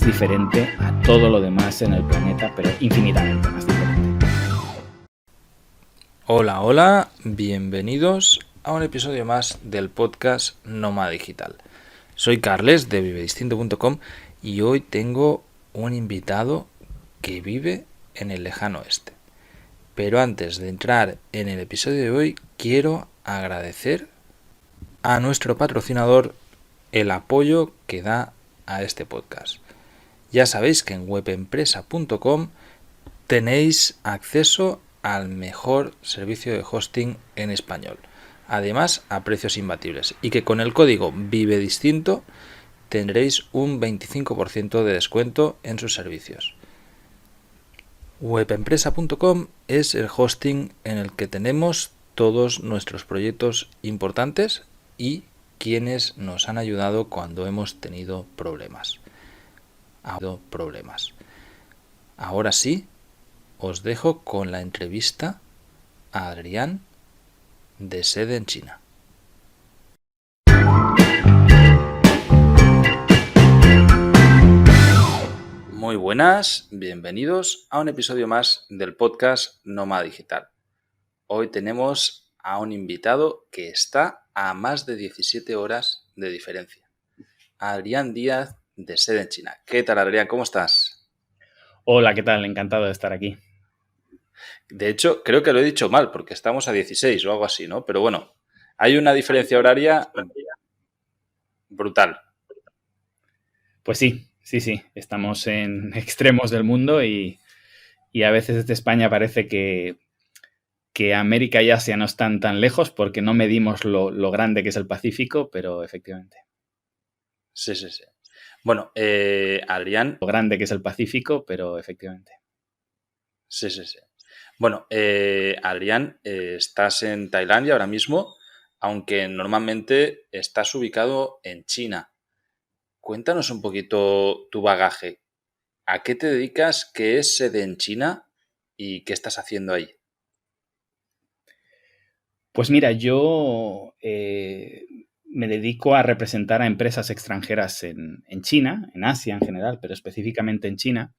más diferente a todo lo demás en el planeta, pero infinitamente más diferente. Hola, hola, bienvenidos a un episodio más del podcast Nómada Digital. Soy Carles de vivedistinto.com y hoy tengo un invitado que vive en el lejano oeste. Pero antes de entrar en el episodio de hoy, quiero agradecer a nuestro patrocinador el apoyo que da a este podcast. Ya sabéis que en webempresa.com tenéis acceso al mejor servicio de hosting en español, además a precios imbatibles, y que con el código VIVEDISTINTO tendréis un 25% de descuento en sus servicios. Webempresa.com es el hosting en el que tenemos todos nuestros proyectos importantes y quienes nos han ayudado cuando hemos tenido problemas. Ahora sí, os dejo con la entrevista a Adrián de sede en China. Muy buenas, bienvenidos a un episodio más del podcast Nómada Digital. Hoy tenemos a un invitado que está a más de 17 horas de diferencia. Adrián Díaz de sede en China. ¿Qué tal, Adrián? ¿Cómo estás? Hola, ¿qué tal? Encantado de estar aquí. De hecho, creo que lo he dicho mal porque estamos a 16 o algo así, ¿no? Pero bueno, hay una diferencia horaria brutal. Pues sí. Estamos en extremos del mundo y a veces desde España parece que América y Asia no están tan lejos porque no medimos lo grande que es el Pacífico, pero efectivamente. Sí. Bueno, Adrián. Lo grande que es el Pacífico, pero efectivamente. Sí. Bueno, Adrián, estás en Tailandia ahora mismo, aunque normalmente estás ubicado en China. Cuéntanos un poquito tu bagaje. ¿A qué te dedicas? ¿Qué es sede en China? ¿Y qué estás haciendo ahí? Pues mira, yo me dedico a representar a empresas extranjeras en China, en Asia en general, pero específicamente en China.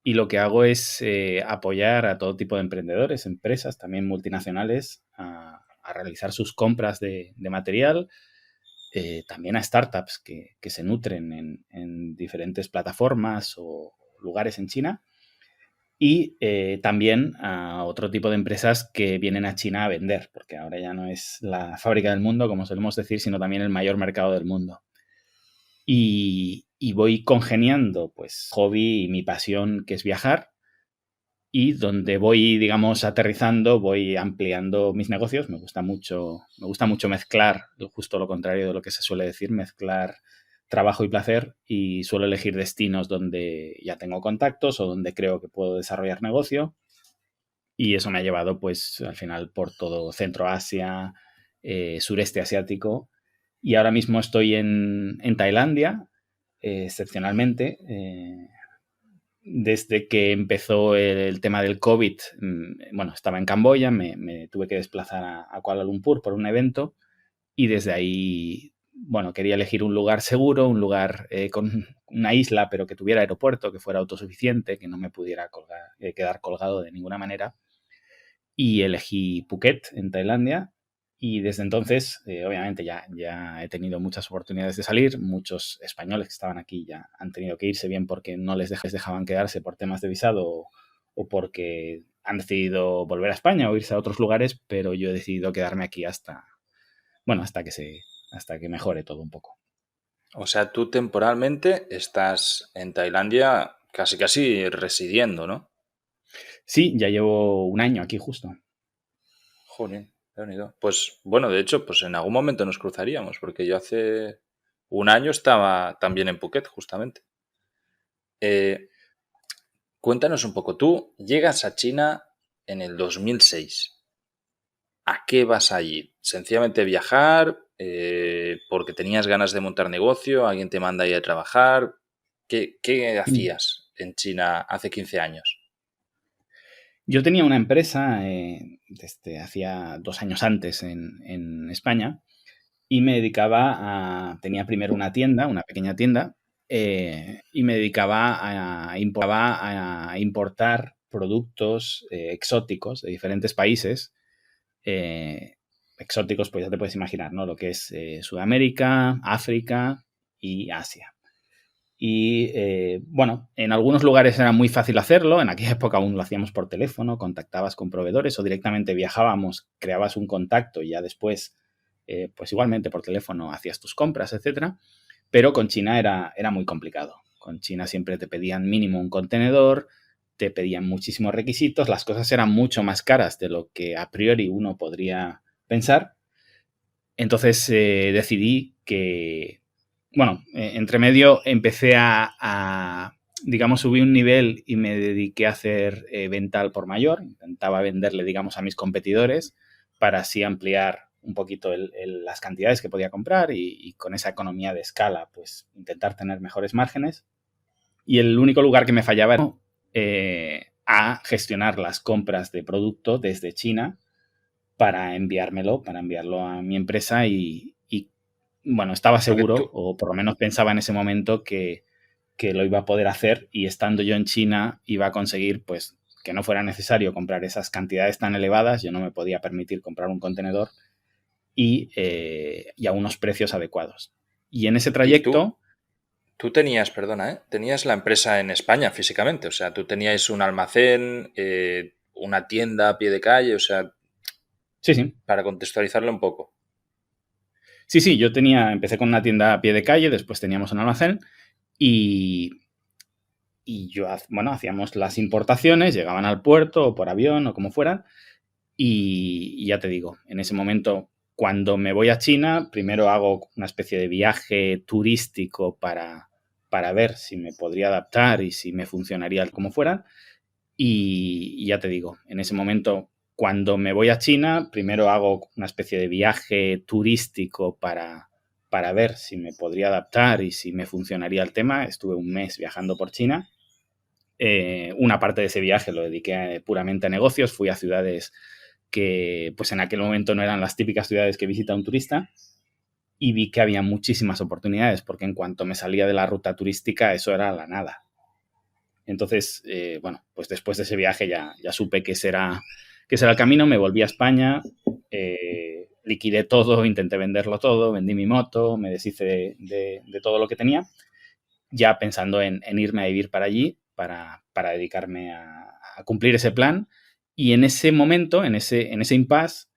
Y lo que hago es apoyar a todo tipo de emprendedores, empresas, también multinacionales, a realizar sus compras de material, también a startups que se nutren en diferentes plataformas o lugares en China. Y también a otro tipo de empresas que vienen a China a vender, porque ahora ya no es la fábrica del mundo, como solemos decir, sino también el mayor mercado del mundo. Y voy congeniando, pues, hobby y mi pasión, que es viajar, y donde voy, digamos, aterrizando, voy ampliando mis negocios. Me gusta mucho mezclar, justo lo contrario de lo que se suele decir, mezclar trabajo y placer, y suelo elegir destinos donde ya tengo contactos o donde creo que puedo desarrollar negocio. Y eso me ha llevado, pues, al final por todo Centro Asia, sureste asiático. Y ahora mismo estoy en Tailandia, excepcionalmente. Desde que empezó el tema del COVID, bueno, estaba en Camboya, me tuve que desplazar a Kuala Lumpur por un evento y desde ahí, bueno, quería elegir un lugar seguro, un lugar con una isla, pero que tuviera aeropuerto, que fuera autosuficiente, que no me pudiera quedar colgado de ninguna manera. Y elegí Phuket, en Tailandia. Y desde entonces, obviamente, ya he tenido muchas oportunidades de salir. Muchos españoles que estaban aquí ya han tenido que irse, bien porque no les dejaban quedarse por temas de visado o porque han decidido volver a España o irse a otros lugares, pero yo he decidido quedarme aquí hasta que mejore todo un poco. O sea, tú temporalmente estás en Tailandia casi residiendo, ¿no? Sí, ya llevo un año aquí justo. Joder, qué bonito. Pues bueno, de hecho, pues en algún momento nos cruzaríamos, porque yo hace un año estaba también en Phuket, justamente. Eh, Cuéntanos un poco, tú llegas a China en el 2006. ¿A qué vas allí? ¿Sencillamente viajar? ¿Porque tenías ganas de montar negocio? ¿Alguien te manda ahí a trabajar? ¿Qué hacías en China hace 15 años? Yo tenía una empresa desde hacía 2 años antes en España. Y me dedicaba tenía primero una tienda, una pequeña tienda, y me dedicaba a importar productos exóticos de diferentes países. Exóticos, pues ya te puedes imaginar, ¿no? Lo que es Sudamérica, África y Asia. Y bueno, en algunos lugares era muy fácil hacerlo, en aquella época aún lo hacíamos por teléfono, contactabas con proveedores o directamente viajábamos, creabas un contacto y ya después, pues igualmente por teléfono hacías tus compras, etcétera. Pero con China era muy complicado. Con China siempre te pedían mínimo un contenedor, te pedían muchísimos requisitos, las cosas eran mucho más caras de lo que a priori uno podría pensar. Entonces decidí que, bueno, entre medio empecé digamos, subí un nivel y me dediqué a hacer venta al por mayor. Intentaba venderle, digamos, a mis competidores para así ampliar un poquito las cantidades que podía comprar y con esa economía de escala, pues intentar tener mejores márgenes. Y el único lugar que me fallaba era a gestionar las compras de producto desde China para enviarlo a mi empresa y bueno, estaba Porque seguro, tú, o por lo menos pensaba en ese momento que lo iba a poder hacer y estando yo en China iba a conseguir pues que no fuera necesario comprar esas cantidades tan elevadas, yo no me podía permitir comprar un contenedor y a unos precios adecuados. Y en ese y tú, trayecto, tú tenías, perdona, tenías la empresa en España físicamente, o sea, tú teníais un almacén, una tienda a pie de calle, o sea, sí, sí, para contextualizarlo un poco. sí, empecé con una tienda a pie de calle, después teníamos un almacén y, y yo, bueno, hacíamos las importaciones, llegaban al puerto o por avión o como fueran, y ya te digo, en ese momento, cuando me voy a China, primero hago una especie de viaje turístico para ver si me podría adaptar y si me funcionaría como fuera. Y ya te digo, en ese momento, cuando me voy a China, primero hago una especie de viaje turístico para ver si me podría adaptar y si me funcionaría el tema. Estuve un mes viajando por China. Una parte de ese viaje lo dediqué puramente a negocios. Fui a ciudades que pues en aquel momento no eran las típicas ciudades que visita un turista y vi que había muchísimas oportunidades porque en cuanto me salía de la ruta turística eso era la nada. Entonces, bueno, pues después de ese viaje ya supe que será el camino, me volví a España, liquidé todo, intenté venderlo todo, vendí mi moto, me deshice de todo lo que tenía, ya pensando en irme a vivir para allí, para dedicarme a cumplir ese plan. Y en ese momento, en ese impasse,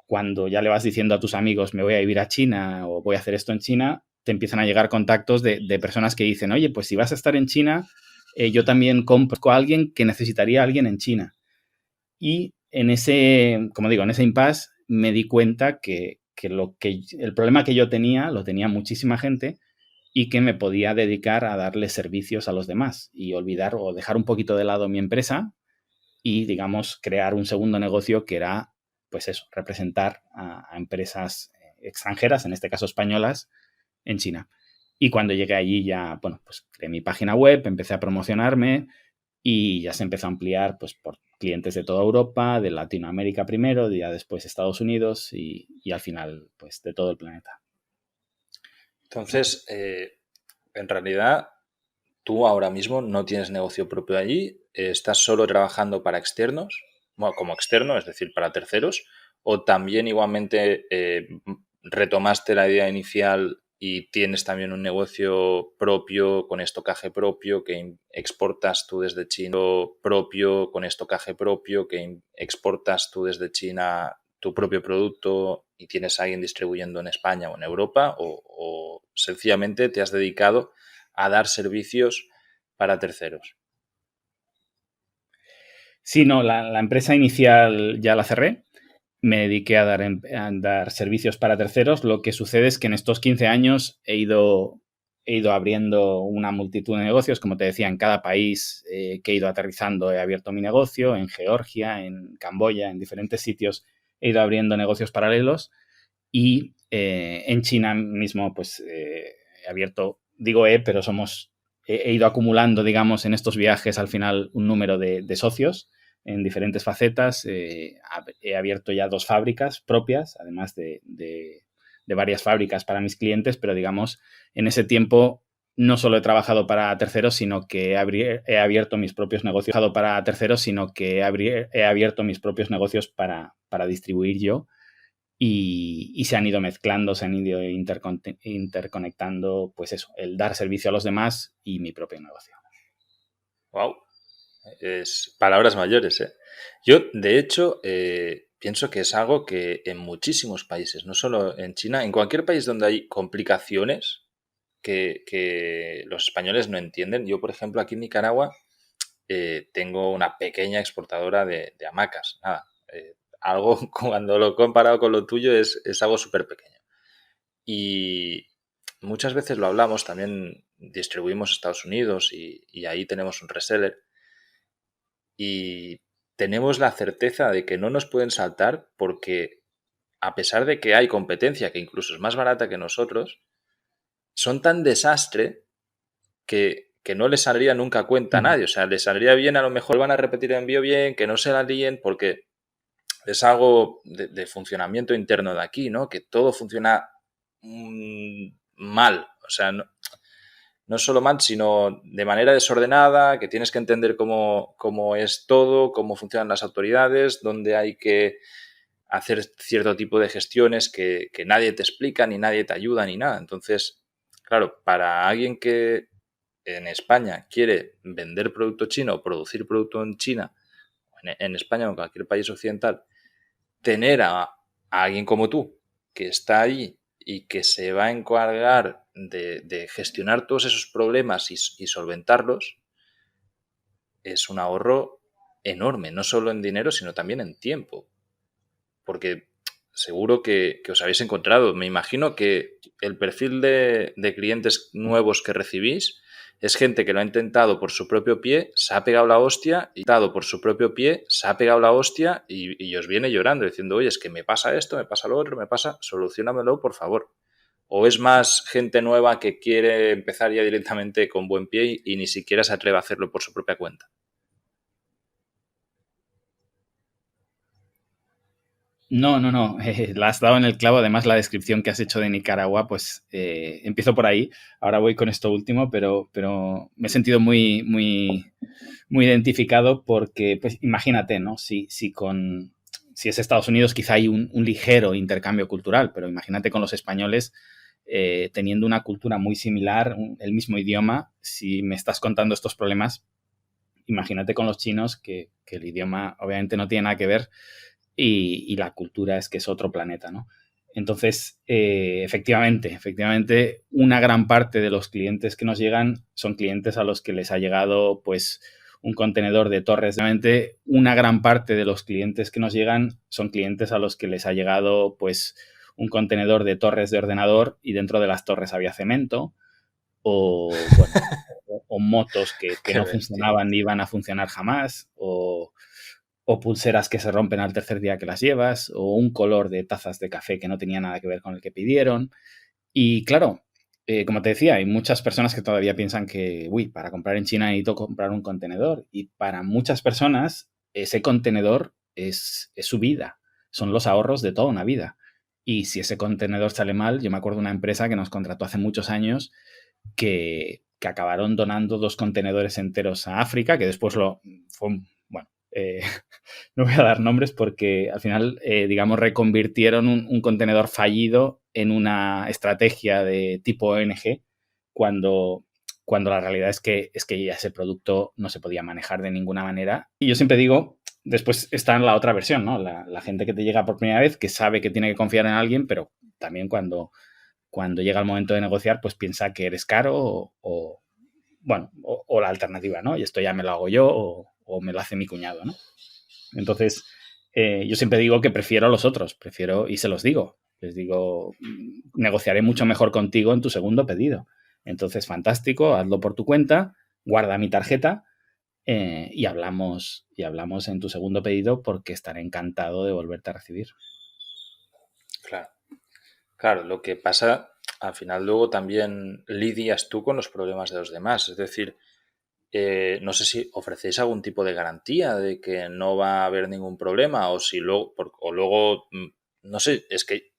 cuando ya le vas diciendo a tus amigos, me voy a vivir a China o voy a hacer esto en China, te empiezan a llegar contactos de personas que dicen, oye, pues si vas a estar en China, yo también compro a alguien que necesitaría a alguien en China. Y en ese, como digo, en ese impasse me di cuenta que el problema que yo tenía lo tenía muchísima gente y que me podía dedicar a darle servicios a los demás y olvidar o dejar un poquito de lado mi empresa y, digamos, crear un segundo negocio que era, pues eso, representar a empresas extranjeras, en este caso españolas, en China. Y cuando llegué allí ya, bueno, pues creé mi página web, empecé a promocionarme y ya se empezó a ampliar pues por clientes de toda Europa, de Latinoamérica primero, ya después Estados Unidos y al final pues de todo el planeta. Entonces, en realidad, tú ahora mismo no tienes negocio propio allí, estás solo trabajando para externos, bueno, como externo, es decir, para terceros, o también igualmente retomaste la idea inicial y tienes también un negocio propio con estocaje propio que exportas tú desde China propio con estocaje propio que exportas tú desde China tu propio producto y tienes a alguien distribuyendo en España o en Europa o sencillamente te has dedicado a dar servicios para terceros. Sí, no, la empresa inicial ya la cerré, me dediqué a dar servicios para terceros. Lo que sucede es que en estos 15 años he ido abriendo una multitud de negocios. Como te decía, en cada país que he ido aterrizando he abierto mi negocio, en Georgia, en Camboya, en diferentes sitios he ido abriendo negocios paralelos y en China mismo pues he abierto, digo pero he ido acumulando, digamos, en estos viajes al final un número de socios en diferentes facetas. He abierto ya 2 fábricas propias, además de varias fábricas para mis clientes, pero digamos, en ese tiempo no solo he trabajado para terceros, sino que he abierto mis propios negocios. He abierto mis propios negocios para distribuir yo y se han ido mezclando, se han ido interconectando, pues eso, el dar servicio a los demás y mi propio negocio. Wow, es palabras mayores, ¿eh? Yo, de hecho, pienso que es algo que en muchísimos países, no solo en China, en cualquier país donde hay complicaciones que los españoles no entienden. Yo, por ejemplo, aquí en Nicaragua tengo una pequeña exportadora de hamacas. Nada, algo cuando lo he comparado con lo tuyo es algo súper pequeño. Y muchas veces lo hablamos, también distribuimos a Estados Unidos y ahí tenemos un reseller. Y tenemos la certeza de que no nos pueden saltar porque a pesar de que hay competencia que incluso es más barata que nosotros, son tan desastre que no les saldría nunca a cuenta a nadie. O sea, les saldría bien, a lo mejor van a repetir el envío bien, que no se la líen porque es algo de funcionamiento interno de aquí, ¿no? Que todo funciona mal. O sea, no solo mal, sino de manera desordenada, que tienes que entender cómo es todo, cómo funcionan las autoridades, dónde hay que hacer cierto tipo de gestiones que nadie te explica, ni nadie te ayuda, ni nada. Entonces, claro, para alguien que en España quiere vender producto chino o producir producto en China, en España o en cualquier país occidental, tener a alguien como tú que está ahí y que se va a encargar de gestionar todos esos problemas y solventarlos, es un ahorro enorme, no solo en dinero, sino también en tiempo. Porque seguro que os habéis encontrado. Me imagino que el perfil de clientes nuevos que recibís es gente que lo ha intentado por su propio pie, se ha pegado la hostia, y os viene llorando diciendo, oye, es que me pasa esto, me pasa lo otro, solucionamelo, por favor. ¿O es más gente nueva que quiere empezar ya directamente con buen pie y ni siquiera se atreve a hacerlo por su propia cuenta? No, la has dado en el clavo. Además, la descripción que has hecho de Nicaragua, pues empiezo por ahí. Ahora voy con esto último, pero me he sentido muy identificado porque, pues imagínate, ¿no? Si es Estados Unidos, quizá hay un ligero intercambio cultural, pero imagínate con los españoles teniendo una cultura muy similar, el mismo idioma. Si me estás contando estos problemas, imagínate con los chinos, que el idioma obviamente no tiene nada que ver y la cultura es que es otro planeta, ¿no? Entonces, efectivamente, una gran parte de los clientes que nos llegan son clientes a los que les ha llegado, pues, un contenedor de torres. Realmente, una gran parte de los clientes que nos llegan son clientes a los que les ha llegado, pues, un contenedor de torres de ordenador y dentro de las torres había cemento o, bueno, o motos que Qué no bestia. funcionaban ni iban a funcionar jamás o pulseras que se rompen al tercer día que las llevas, o un color de tazas de café que no tenía nada que ver con el que pidieron. Y claro, como te decía, hay muchas personas que todavía piensan que, uy, para comprar en China necesito comprar un contenedor. Y para muchas personas, ese contenedor es su vida, son los ahorros de toda una vida. Y si ese contenedor sale mal, yo me acuerdo de una empresa que nos contrató hace muchos años que acabaron donando 2 contenedores enteros a África, que después bueno, no voy a dar nombres porque al final, digamos, reconvirtieron un contenedor fallido en una estrategia de tipo ONG cuando, cuando la realidad es que ya ese producto no se podía manejar de ninguna manera. Y yo siempre digo, después está en la otra versión, ¿no? La gente que te llega por primera vez, que sabe que tiene que confiar en alguien, pero también cuando llega el momento de negociar, pues piensa que eres caro bueno, o la alternativa, ¿no? Y esto ya me lo hago yo o me lo hace mi cuñado, ¿no? Entonces, yo siempre digo que prefiero a los otros, y se los digo, les digo, negociaré mucho mejor contigo en tu segundo pedido. Entonces, fantástico, hazlo por tu cuenta, guarda mi tarjeta y hablamos en tu segundo pedido porque estaré encantado de volverte a recibir. Claro. Claro, lo que pasa, al final luego también lidias tú con los problemas de los demás. Es decir, no sé si ofrecéis algún tipo de garantía de que no va a haber ningún problema o si luego, no sé, es que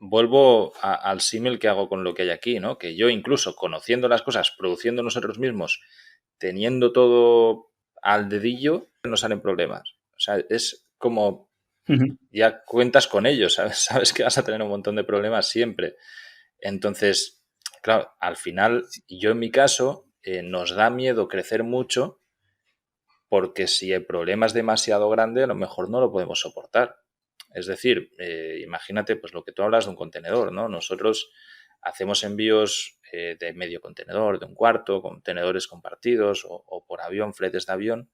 vuelvo al símil que hago con lo que hay aquí, ¿no? Que yo incluso conociendo las cosas, produciendo nosotros mismos, teniendo todo al dedillo, no salen problemas. O sea, es como Ujú, ya cuentas con ellos, ¿sabes? Sabes que vas a tener un montón de problemas siempre. Entonces, claro, al final, yo en mi caso, nos da miedo crecer mucho porque si el problema es demasiado grande, a lo mejor no lo podemos soportar. Es decir, imagínate pues lo que tú hablas de un contenedor, ¿no? Nosotros hacemos envíos de medio contenedor, de un cuarto, contenedores compartidos o por avión, fletes de avión,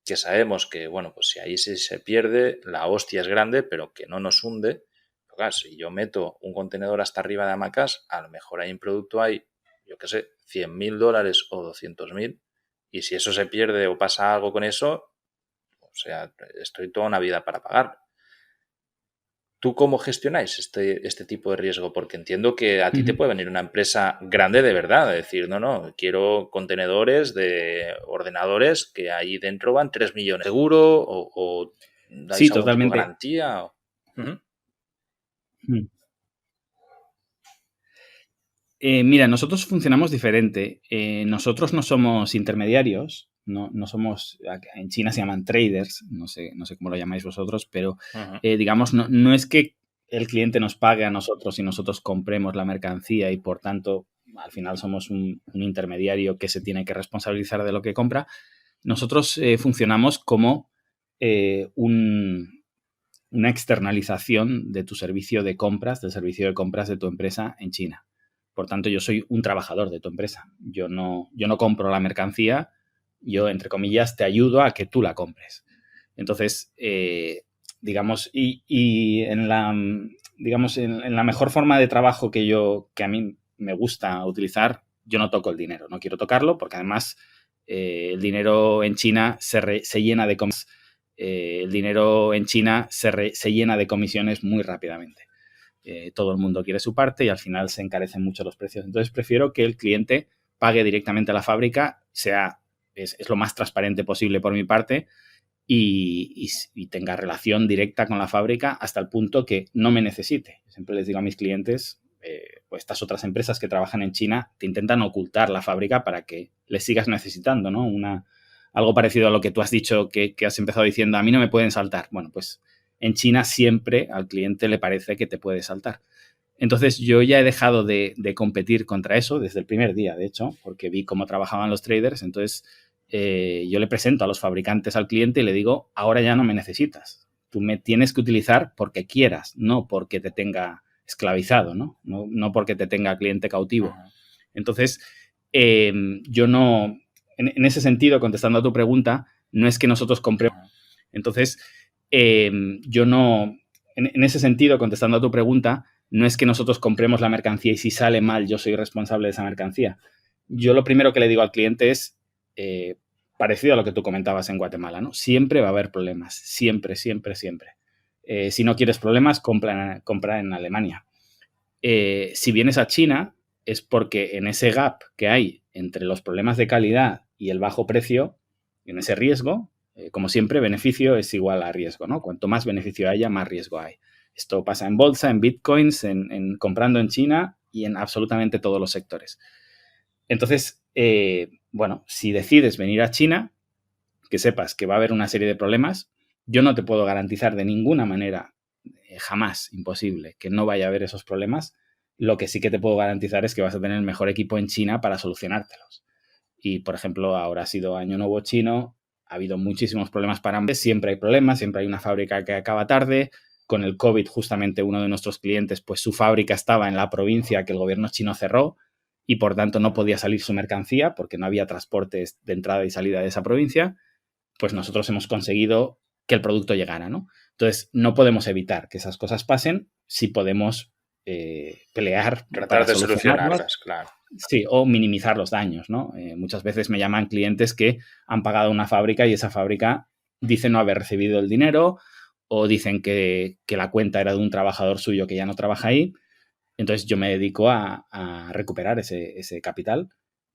que sabemos que, bueno, pues si ahí sí se pierde, la hostia es grande, pero que no nos hunde. Pero claro, si yo meto un contenedor hasta arriba de hamacas, a lo mejor hay un producto, hay, yo qué sé, $100.000 o 200.000, y si eso se pierde o pasa algo con eso, o sea, estoy toda una vida para pagar. ¿Tú cómo gestionáis este tipo de riesgo? Porque entiendo que a ti te ujú. puede venir una empresa grande de verdad, de decir, no, no, quiero contenedores de ordenadores que ahí dentro van 3 millones. ¿Seguro o Sí, dais algún tipo de totalmente. garantía? Ujú. Mm. Mira, nosotros funcionamos diferente. Nosotros no somos intermediarios, no somos, en China se llaman traders, no sé cómo lo llamáis vosotros, pero Ujú. digamos, no es que el cliente nos pague a nosotros y nosotros compremos la mercancía y por tanto al final somos un intermediario que se tiene que responsabilizar de lo que compra. Nosotros funcionamos como una externalización de tu servicio de compras, del servicio de compras de tu empresa en China. Por tanto, yo soy un trabajador de tu empresa. Yo no compro la mercancía, yo, entre comillas, te ayudo a que tú la compres. Entonces, digamos, y en la mejor forma de trabajo que a mí me gusta utilizar, yo no toco el dinero, no quiero tocarlo porque además el dinero en China se llena de el dinero en China se llena de comisiones muy rápidamente. Todo el mundo quiere su parte y al final se encarecen mucho los precios. Entonces prefiero que el cliente pague directamente a la fábrica, es lo más transparente posible por mi parte y tenga relación directa con la fábrica hasta el punto que no me necesite. Siempre les digo a mis clientes, pues estas otras empresas que trabajan en China te intentan ocultar la fábrica para que les sigas necesitando, ¿no? Algo parecido a lo que tú has dicho, que has empezado diciendo, a mí no me pueden saltar. Bueno, pues en China siempre al cliente le parece que te puede saltar. Entonces yo ya he dejado de competir contra eso desde el primer día, de hecho, porque vi cómo trabajaban los traders. Entonces yo le presento a los fabricantes al cliente y le digo, ahora ya no me necesitas. Tú me tienes que utilizar porque quieras, no porque te tenga esclavizado, no porque te tenga cliente cautivo. Ujú. Entonces, yo no, en ese sentido, contestando a tu pregunta, no es que nosotros compremos. Ujú. Entonces, eh, yo no, en ese sentido, contestando a tu pregunta, no es que nosotros compremos la mercancía y si sale mal yo soy responsable de esa mercancía. Yo lo primero que le digo al cliente es eh, parecido a lo que tú comentabas en Guatemala, ¿no? Siempre va a haber problemas, siempre, siempre, siempre. Si no quieres problemas, compra en Alemania. Si vienes a China es porque en ese gap que hay entre los problemas de calidad y el bajo precio, en ese riesgo, como siempre, beneficio es igual a riesgo, ¿no? Cuanto más beneficio haya, más riesgo hay. Esto pasa en bolsa, en bitcoins, comprando en China y en absolutamente todos los sectores. Entonces, bueno, si decides venir a China, que sepas que va a haber una serie de problemas, yo no te puedo garantizar de ninguna manera, jamás, imposible, que no vaya a haber esos problemas. Lo que sí que te puedo garantizar es que vas a tener el mejor equipo en China para solucionártelos. Y, por ejemplo, ahora ha sido Año Nuevo chino, ha habido muchísimos problemas para ambos. Siempre hay problemas, siempre hay una fábrica que acaba tarde. Con el COVID, justamente uno de nuestros clientes, pues su fábrica estaba en la provincia que el gobierno chino cerró y por tanto no podía salir su mercancía porque no había transportes de entrada y salida de esa provincia. Pues nosotros hemos conseguido que el producto llegara, ¿no? Entonces, no podemos evitar que esas cosas pasen, si podemos pelear Tratar para de solucionarlos. solucionarlas, claro. Sí, o minimizar los daños, ¿no? Muchas veces me llaman clientes que han pagado una fábrica y esa fábrica dice no haber recibido el dinero o dicen que la cuenta era de un trabajador suyo que ya no trabaja ahí. Entonces yo me dedico a recuperar ese capital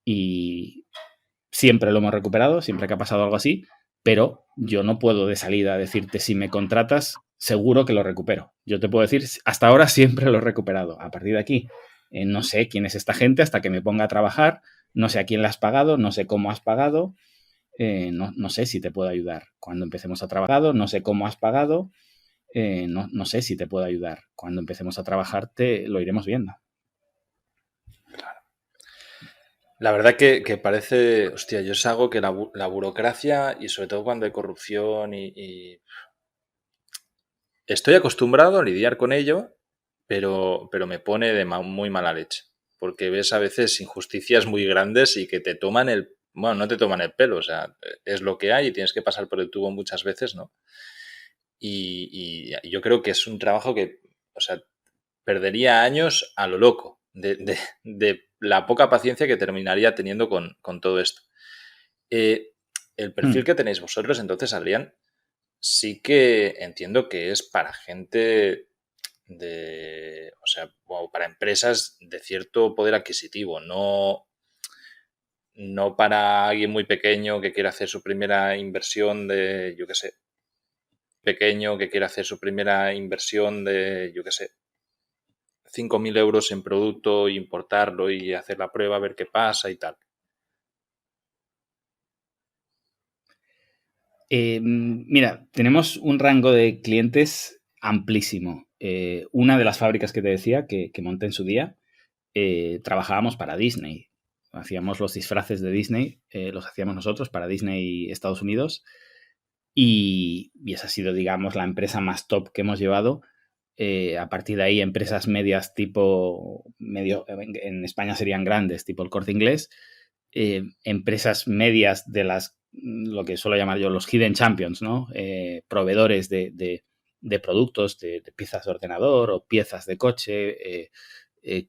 y siempre lo hemos recuperado, siempre que ha pasado algo así, pero yo no puedo de salida decirte si me contratas seguro que lo recupero. Yo te puedo decir, hasta ahora siempre lo he recuperado. A partir de aquí, no sé quién es esta gente hasta que me ponga a trabajar, no sé a quién la has pagado, no sé cómo has pagado, no sé si te puedo ayudar. Cuando empecemos a trabajar, no sé cómo has pagado, no sé si te puedo ayudar. Cuando empecemos a trabajar, lo iremos viendo. La verdad que parece, hostia, yo es algo que la burocracia y sobre todo cuando hay corrupción y estoy acostumbrado a lidiar con ello, pero me pone de muy mala leche, porque ves a veces injusticias muy grandes y que te toman bueno, no te toman el pelo, o sea, es lo que hay y tienes que pasar por el tubo muchas veces, ¿no? Y yo creo que es un trabajo que, o sea, perdería años a lo loco de la poca paciencia que terminaría teniendo con todo esto. El perfil que tenéis vosotros, entonces, Adrián, sí que entiendo que es para gente o sea, o para empresas de cierto poder adquisitivo, no para alguien muy pequeño que quiera hacer su primera inversión de, yo qué sé, pequeño que quiera hacer su primera inversión de, yo qué sé, 5.000 euros en producto, importarlo y hacer la prueba, ver qué pasa y tal. Mira, tenemos un rango de clientes amplísimo. Una de las fábricas que te decía que monté en su día, trabajábamos para Disney. Hacíamos los disfraces de Disney, los hacíamos nosotros para Disney Estados Unidos. Y esa ha sido, digamos, la empresa más top que hemos llevado. A partir de ahí, empresas medias tipo, en España serían grandes, tipo el Corte Inglés. Empresas medias de lo que suelo llamar yo los hidden champions, ¿no? Proveedores de productos, de piezas de ordenador o piezas de coche,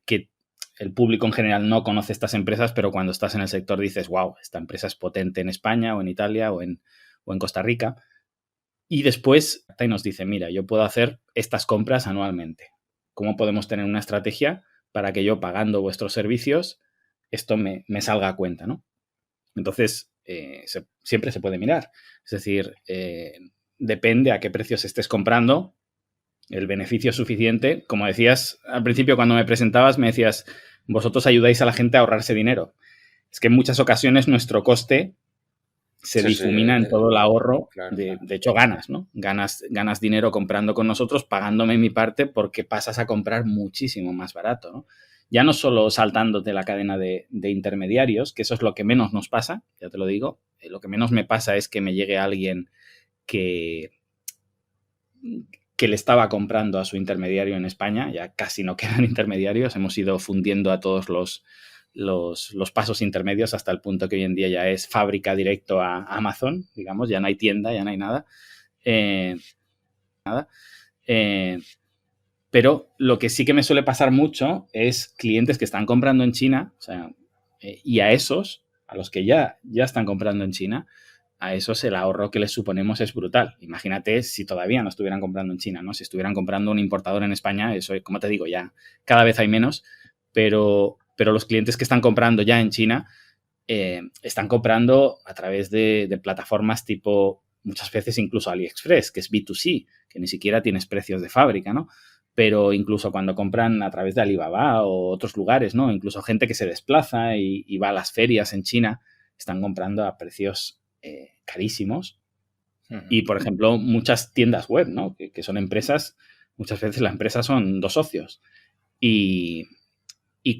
que el público en general no conoce estas empresas, pero cuando estás en el sector dices, wow, esta empresa es potente en España o en Italia o en Costa Rica. Y después nos dice, mira, yo puedo hacer estas compras anualmente. ¿Cómo podemos tener una estrategia para que yo, pagando vuestros servicios, esto me salga a cuenta, ¿no? Entonces, siempre se puede mirar. Es decir, depende a qué precios estés comprando, el beneficio es suficiente. Como decías al principio, cuando me presentabas, me decías, vosotros ayudáis a la gente a ahorrarse dinero. Es que en muchas ocasiones nuestro coste se difumina en todo el ahorro. Claro. De hecho, ganas, ¿no? Ganas dinero comprando con nosotros, pagándome mi parte, porque pasas a comprar muchísimo más barato, ¿no? Ya no solo saltándote la cadena de intermediarios, que eso es lo que menos nos pasa, ya te lo digo. Lo que menos me pasa es que me llegue alguien que le estaba comprando a su intermediario en España. Ya casi no quedan intermediarios. Hemos ido fundiendo a todos los pasos intermedios hasta el punto que hoy en día ya es fábrica directo a Amazon, digamos. Ya no hay tienda, ya no hay nada. Pero lo que sí que me suele pasar mucho es clientes que están comprando en China, o sea, y a los que ya están comprando en China, a esos el ahorro que les suponemos es brutal. Imagínate si todavía no estuvieran comprando en China, ¿no? Si estuvieran comprando un importador en España, eso, como te digo, ya cada vez hay menos, pero los clientes que están comprando ya en China están comprando a través de plataformas tipo, muchas veces incluso AliExpress, que es B2C, que ni siquiera tienes precios de fábrica, ¿no? Pero incluso cuando compran a través de Alibaba o otros lugares, ¿no? Incluso gente que se desplaza y va a las ferias en China, están comprando a precios carísimos. Y, por ejemplo, muchas tiendas web, ¿no? Que son empresas, muchas veces la empresa son dos socios. Y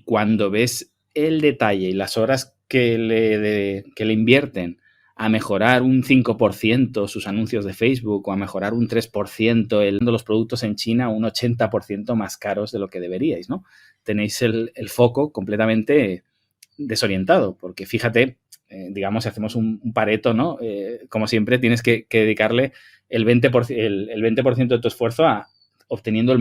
cuando ves el detalle y las horas que le invierten a mejorar un 5% sus anuncios de Facebook o a mejorar un 3% los productos en China un 80% más caros de lo que deberíais, ¿no? Tenéis el foco completamente desorientado, porque fíjate, digamos, si hacemos un pareto, ¿no? Como siempre, tienes que dedicarle el 20% de tu esfuerzo a obteniendo el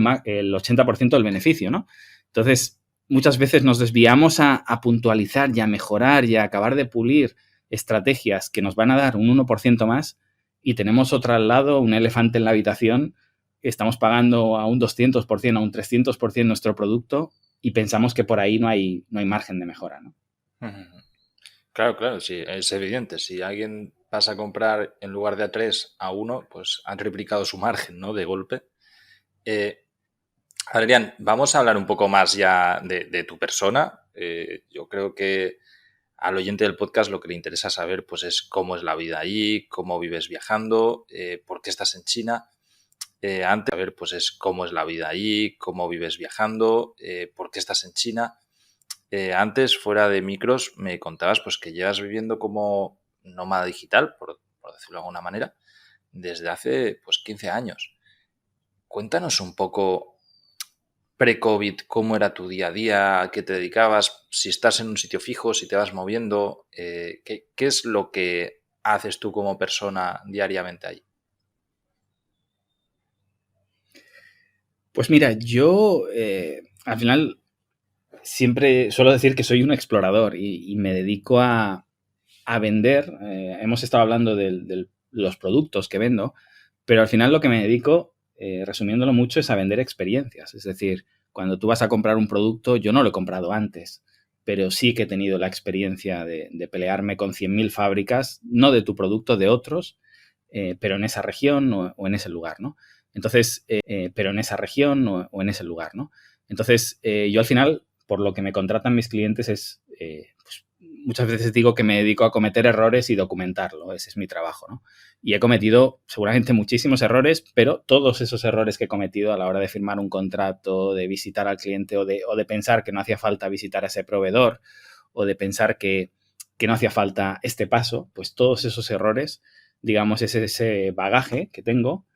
80% del beneficio, ¿no? Entonces, muchas veces nos desviamos a puntualizar y a mejorar y a acabar de pulir estrategias que nos van a dar un 1% más y tenemos otro al lado, un elefante en la habitación, estamos pagando a un 200%, a un 300% nuestro producto y pensamos que por ahí no hay margen de mejora, ¿no? Claro, sí, es evidente. Si alguien vas a comprar en lugar de a 3 a 1, pues han triplicado su margen, ¿no? De golpe. Adrián, vamos a hablar un poco más ya de tu persona. Yo creo que al oyente del podcast lo que le interesa saber pues es cómo es la vida allí, cómo vives viajando, por qué estás en China. Antes de saber pues es cómo es la vida allí, cómo vives viajando, por qué estás en China. Antes, fuera de micros, me contabas pues que llevas viviendo como nómada digital, por decirlo de alguna manera, desde hace pues 15 años. Cuéntanos un poco pre-COVID, cómo era tu día a día, a qué te dedicabas, si estás en un sitio fijo, si te vas moviendo, qué es lo que haces tú como persona diariamente ahí. Pues mira, yo al final siempre suelo decir que soy un explorador y me dedico a vender. Hemos estado hablando de los productos que vendo, pero al final lo que me dedico, resumiéndolo mucho, es a vender experiencias. Es decir, cuando tú vas a comprar un producto, yo no lo he comprado antes, pero sí que he tenido la experiencia de pelearme con 100.000 fábricas, no de tu producto, de otros, pero en esa región o en ese lugar, ¿no? Entonces, pero en esa región o en ese lugar, ¿no? Entonces, yo al final, por lo que me contratan mis clientes es, pues, muchas veces digo que me dedico a cometer errores y documentarlo, ese es mi trabajo, ¿no? Y he cometido seguramente muchísimos errores, pero todos esos errores que he cometido a la hora de firmar un contrato, de visitar al cliente o de pensar que no hacía falta visitar a ese proveedor o de pensar que no hacía falta este paso, pues todos esos errores, digamos, es ese bagaje que tengo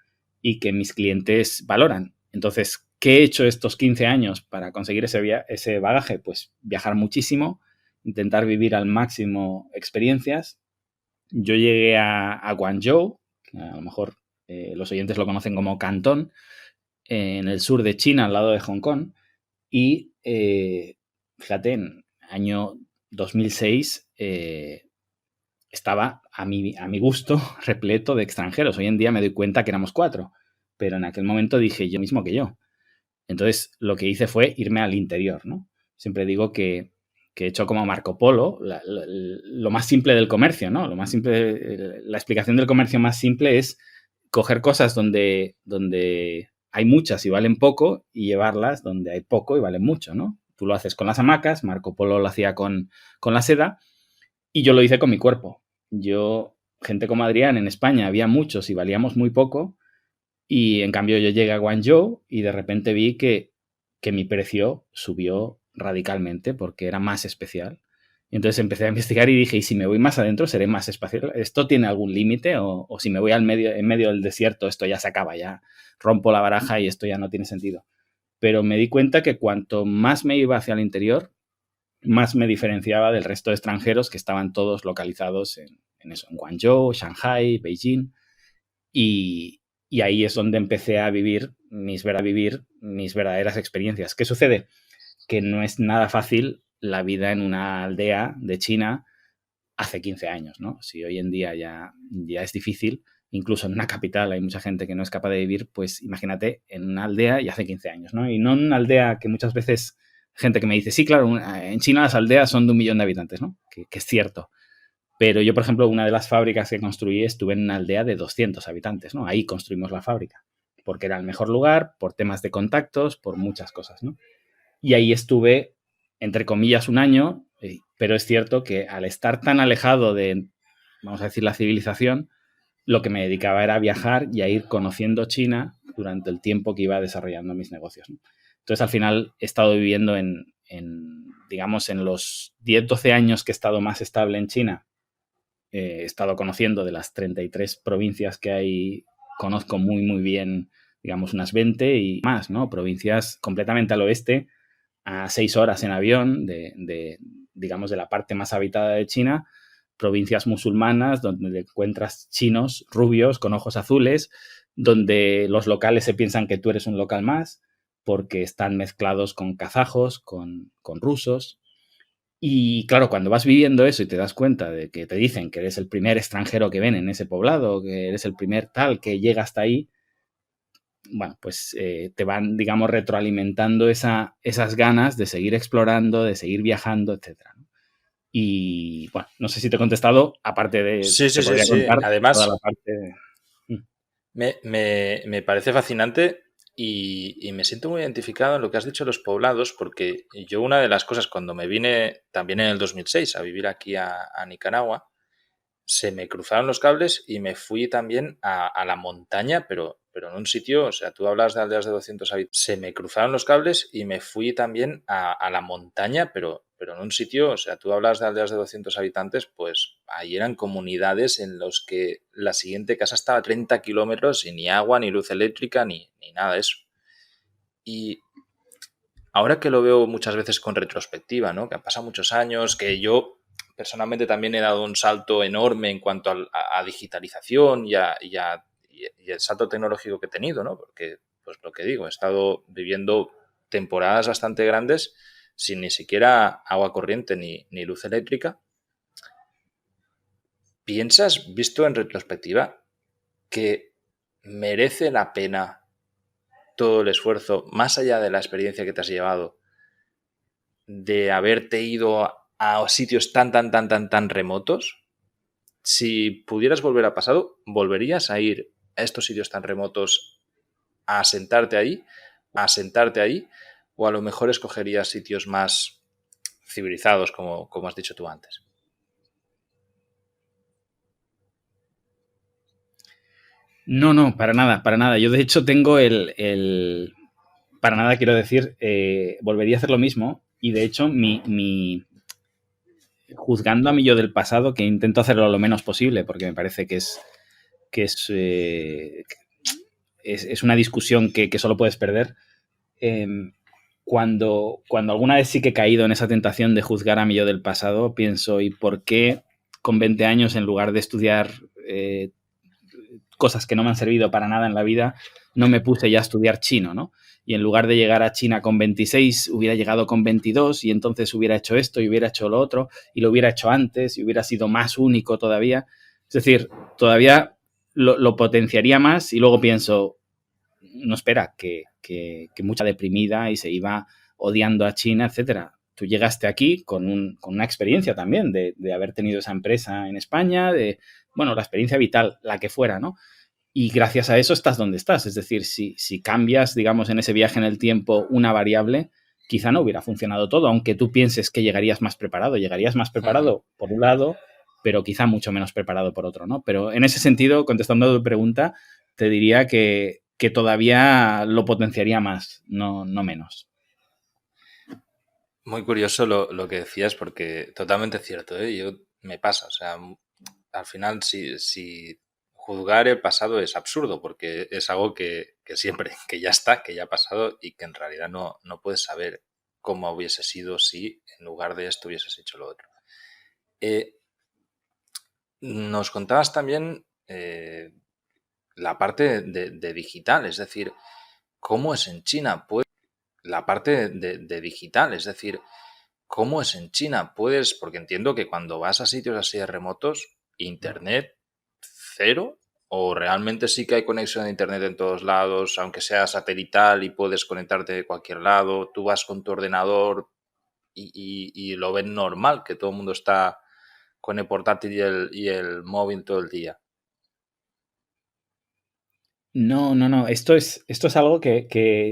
y que mis clientes valoran. Entonces, ¿qué he hecho estos 15 años para conseguir ese bagaje? Pues viajar muchísimo, intentar vivir al máximo experiencias. Yo llegué a Guangzhou, que a lo mejor los oyentes lo conocen como Cantón, en el sur de China, al lado de Hong Kong, y fíjate, en año 2006 estaba a mi gusto repleto de extranjeros. Hoy en día me doy cuenta que éramos 4, pero en aquel momento dije yo mismo que yo. Entonces lo que hice fue irme al interior, ¿no? Siempre digo que he hecho como Marco Polo, lo más simple del comercio, ¿no? Lo más simple, la explicación del comercio más simple es coger cosas donde hay muchas y valen poco y llevarlas donde hay poco y valen mucho, ¿no? Tú lo haces con las hamacas, Marco Polo lo hacía con la seda y yo lo hice con mi cuerpo. Yo, gente como Adrián, en España había muchos y valíamos muy poco y en cambio yo llegué a Guangzhou y de repente vi que mi precio subió radicalmente porque era más especial. Y entonces empecé a investigar y dije, ¿y si me voy más adentro seré más espacial? ¿Esto tiene algún límite? O si me voy en medio del desierto, esto ya se acaba, ya rompo la baraja y esto ya no tiene sentido. Pero me di cuenta que cuanto más me iba hacia el interior, más me diferenciaba del resto de extranjeros que estaban todos localizados en eso, en Guangzhou, Shanghai, Beijing. Y ahí es donde empecé a vivir mis verdaderas experiencias. ¿Qué sucede? Que no es nada fácil la vida en una aldea de China hace 15 años, ¿no? Si hoy en día ya es difícil, incluso en una capital hay mucha gente que no es capaz de vivir, pues imagínate en una aldea y hace 15 años, ¿no? Y no en una aldea que muchas veces gente que me dice, sí, claro, en China las aldeas son de 1 millón de habitantes, ¿no? Que es cierto. Pero yo, por ejemplo, una de las fábricas que construí estuve en una aldea de 200 habitantes, ¿no? Ahí construimos la fábrica, porque era el mejor lugar, por temas de contactos, por muchas cosas, ¿no? Y ahí estuve, entre comillas, 1 año, pero es cierto que al estar tan alejado de, vamos a decir, la civilización, lo que me dedicaba era a viajar y a ir conociendo China durante el tiempo que iba desarrollando mis negocios, ¿no? Entonces, al final, he estado viviendo digamos, en los 10, 12 años que he estado más estable en China, he estado conociendo de las 33 provincias que hay, conozco muy, muy bien, digamos, unas 20 y más, ¿no? Provincias completamente al oeste, a 6 horas en avión digamos, de la parte más habitada de China, provincias musulmanas donde encuentras chinos rubios con ojos azules, donde los locales se piensan que tú eres un local más, porque están mezclados con kazajos, con rusos. Y claro, cuando vas viviendo eso y te das cuenta de que te dicen que eres el primer extranjero que ven en ese poblado, que eres el primer tal que llega hasta ahí, bueno, pues te van, digamos, retroalimentando esas ganas de seguir explorando, de seguir viajando, etcétera, ¿no? Y bueno, no sé si te he contestado, aparte de, Sí, sí, te sí, podría sí. contar toda la Además, parte. Mm. me parece fascinante y me siento muy identificado en lo que has dicho de los poblados, porque yo una de las cosas cuando me vine también en el 2006 a vivir aquí a Nicaragua, se me cruzaron los cables y me fui también a la montaña, pero en un sitio, o sea, tú hablas de aldeas de 200 habitantes, se me cruzaron los cables y me fui también a la montaña, pero en un sitio, o sea, tú hablas de aldeas de 200 habitantes, pues ahí eran comunidades en los que la siguiente casa estaba a 30 kilómetros y ni agua, ni luz eléctrica, ni nada de eso. Y ahora que lo veo muchas veces con retrospectiva, ¿no? Que han pasado muchos años, que yo personalmente también he dado un salto enorme en cuanto a digitalización y el salto tecnológico que he tenido, ¿no? Porque, pues lo que digo, he estado viviendo temporadas bastante grandes sin ni siquiera agua corriente ni luz eléctrica. ¿Piensas, visto en retrospectiva, que merece la pena todo el esfuerzo, más allá de la experiencia que te has llevado, de haberte ido a sitios tan remotos? Si pudieras volver al pasado, ¿volverías a ir a estos sitios tan remotos a asentarte ahí? ¿O a lo mejor escogerías sitios más civilizados, como has dicho tú antes? No, no, para nada, para nada. Yo de hecho tengo para nada quiero decir, volvería a hacer lo mismo y de hecho juzgando a mí yo del pasado, que intento hacerlo lo menos posible porque me parece que es una discusión que solo puedes perder. eh, cuando alguna vez sí que he caído en esa tentación de juzgar a mí yo del pasado, pienso, ¿y por qué con 20 años, en lugar de estudiar cosas que no me han servido para nada en la vida, no me puse ya a estudiar chino, ¿no? Y en lugar de llegar a China con 26, hubiera llegado con 22 y entonces hubiera hecho esto y hubiera hecho lo otro y lo hubiera hecho antes y hubiera sido más único todavía. Es decir, todavía lo potenciaría más y luego pienso, no espera, que mucha deprimida y se iba odiando a China, etcétera. Tú llegaste aquí con una experiencia también de haber tenido esa empresa en España, bueno, la experiencia vital, la que fuera, ¿no? Y gracias a eso estás donde estás. Es decir, si cambias, digamos, en ese viaje en el tiempo una variable, quizá no hubiera funcionado todo, aunque tú pienses que llegarías más preparado. Llegarías más Ujú. preparado por un lado, pero quizá mucho menos preparado por otro, ¿no? Pero en ese sentido, contestando a tu pregunta, te diría que todavía lo potenciaría más, no menos. Muy curioso lo que decías, porque totalmente cierto, ¿eh? Yo me pasa, o sea, al final si juzgar el pasado es absurdo, porque es algo que siempre, que ya está, que ya ha pasado y que en realidad no puedes saber cómo hubiese sido si en lugar de esto hubieses hecho lo otro. Eh, Nos contabas también la parte de digital, es decir, ¿cómo es en China? La parte de digital, es decir, ¿cómo es en China? Puedes, porque entiendo que cuando vas a sitios así de remotos, internet cero, o realmente sí que hay conexión de internet en todos lados, aunque sea satelital y puedes conectarte de cualquier lado, tú vas con tu ordenador y lo ven normal, que todo el mundo está con el portátil y el móvil todo el día. No, no, no. Esto es algo que,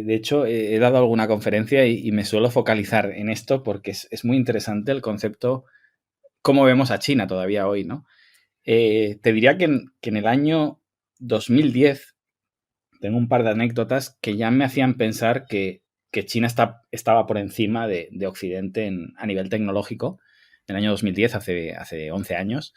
de hecho, he dado alguna conferencia y me suelo focalizar en esto porque es muy interesante el concepto, cómo vemos a China todavía hoy, ¿no? Te diría que en el año 2010 tengo un par de anécdotas que ya me hacían pensar que China estaba por encima de Occidente a nivel tecnológico. En el año 2010, hace 11 años.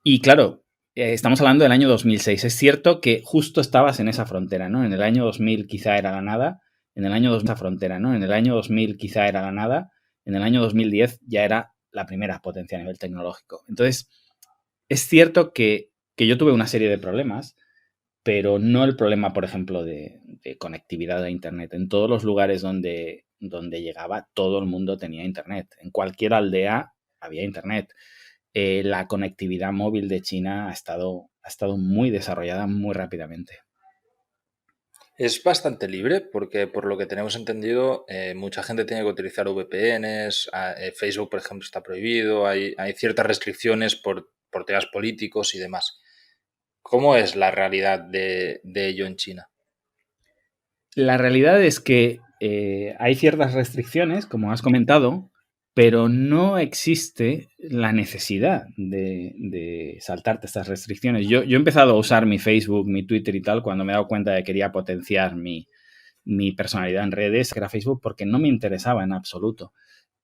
Y claro, estamos hablando del año 2006. Es cierto que justo estabas en esa frontera, ¿no? En el año 2000 quizá era la nada, en el año 2000 esa frontera, ¿no? En el año 2000 quizá era la nada, en el año 2010 ya era la primera potencia a nivel tecnológico. Entonces, es cierto que yo tuve una serie de problemas, pero no el problema, por ejemplo, de conectividad a Internet. En todos los lugares donde llegaba, todo el mundo tenía Internet. En cualquier aldea había Internet. La conectividad móvil de China ha estado muy desarrollada muy rápidamente. Es bastante libre porque por lo que tenemos entendido, mucha gente tiene que utilizar VPNs, Facebook, por ejemplo, está prohibido, hay ciertas restricciones por temas políticos y demás. ¿Cómo es la realidad de ello en China? La realidad es que hay ciertas restricciones, como has comentado, pero no existe la necesidad de saltarte estas restricciones. Yo he empezado a usar mi Facebook, mi Twitter y tal cuando me he dado cuenta de que quería potenciar mi personalidad en redes, que era Facebook, porque no me interesaba en absoluto.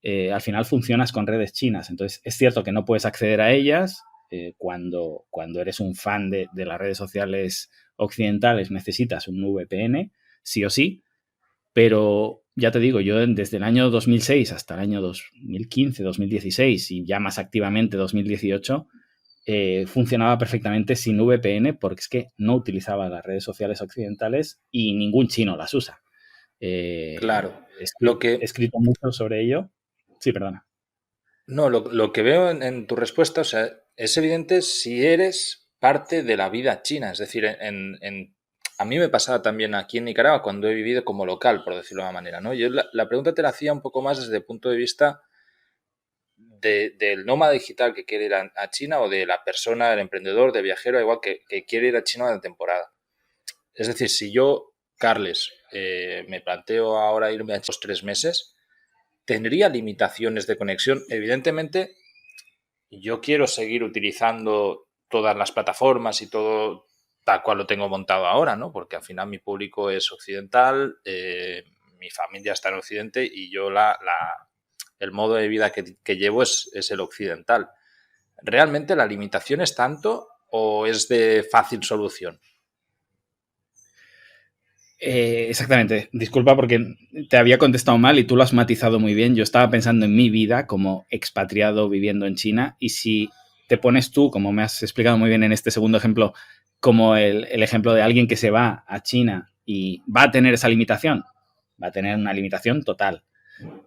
Al final funcionas con redes chinas, entonces es cierto que no puedes acceder a ellas. Cuando eres un fan de las redes sociales occidentales necesitas un VPN, sí o sí, pero ya te digo, yo desde el año 2006 hasta el año 2015, 2016 y ya más activamente 2018, funcionaba perfectamente sin VPN porque es que no utilizaba las redes sociales occidentales y ningún chino las usa. Claro, He lo que, escrito mucho sobre ello. Sí, perdona. no, lo que veo en tu respuesta, o sea, es evidente si eres parte de la vida china. Es decir, a mí me pasaba también aquí en Nicaragua cuando he vivido como local, por decirlo de una manera, ¿no? Yo la pregunta te la hacía un poco más desde el punto de vista del nómada digital que quiere ir a China o de la persona, del emprendedor, de viajero, igual que quiere ir a China de temporada. Es decir, si yo, Carles, me planteo ahora irme a estos 3 meses, tendría limitaciones de conexión. Evidentemente, yo quiero seguir utilizando todas las plataformas y todo tal cual lo tengo montado ahora, ¿no? Porque al final mi público es occidental, mi familia está en Occidente y yo el modo de vida que llevo es el occidental. ¿Realmente la limitación es tanto o es de fácil solución? Exactamente. Disculpa porque te había contestado mal y tú lo has matizado muy bien. Yo estaba pensando en mi vida como expatriado viviendo en China y si te pones tú, como me has explicado muy bien en este segundo ejemplo, como el ejemplo de alguien que se va a China y va a tener esa limitación, va a tener una limitación total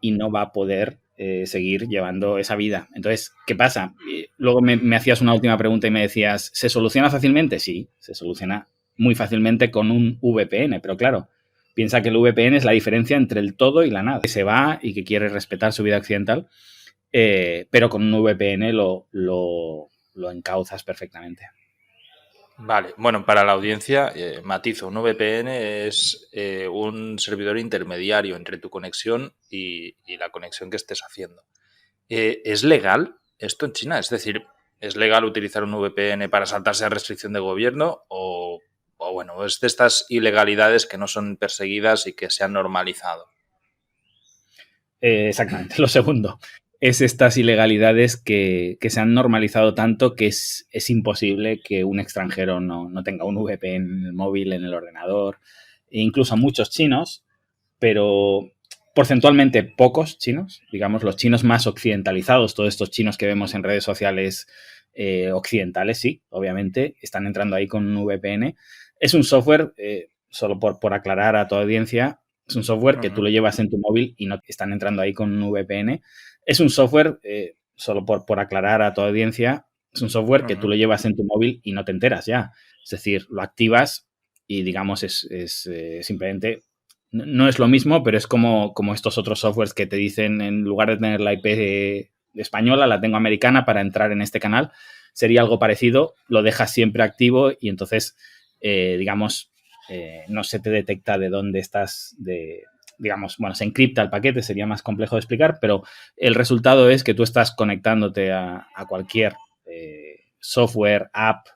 y no va a poder seguir llevando esa vida. Entonces, ¿qué pasa? Luego me hacías una última pregunta y me decías, ¿se soluciona fácilmente? Sí, se soluciona muy fácilmente con un VPN, pero claro, piensa que el VPN es la diferencia entre el todo y la nada. Que se va y que quiere respetar su vida occidental, pero con un VPN lo encauzas perfectamente. Vale, bueno, para la audiencia, matizo, un VPN es un servidor intermediario entre tu conexión y la conexión que estés haciendo. ¿Es legal esto en China? Es decir, ¿es legal utilizar un VPN para saltarse a restricción de gobierno o bueno, es de estas ilegalidades que no son perseguidas y que se han normalizado? Exactamente, lo segundo. Es estas ilegalidades que se han normalizado tanto que es imposible que un extranjero no tenga un VPN en el móvil, en el ordenador, e incluso muchos chinos, pero porcentualmente pocos chinos, digamos los chinos más occidentalizados, todos estos chinos que vemos en redes sociales occidentales, sí, obviamente, están entrando ahí con un VPN. Es un software, solo por aclarar a tu audiencia, es un software que tú lo llevas en tu móvil y no están entrando ahí con un VPN. Es un software, solo por aclarar a tu audiencia, es un software que tú lo llevas en tu móvil y no te enteras ya. Es decir, lo activas y digamos es simplemente no es lo mismo, pero es como estos otros softwares que te dicen, en lugar de tener la IP española, la tengo americana para entrar en este canal. Sería algo parecido, lo dejas siempre activo y entonces, digamos, no se te detecta de dónde estás, digamos, bueno, se encripta el paquete, sería más complejo de explicar, pero el resultado es que tú estás conectándote a cualquier software, app,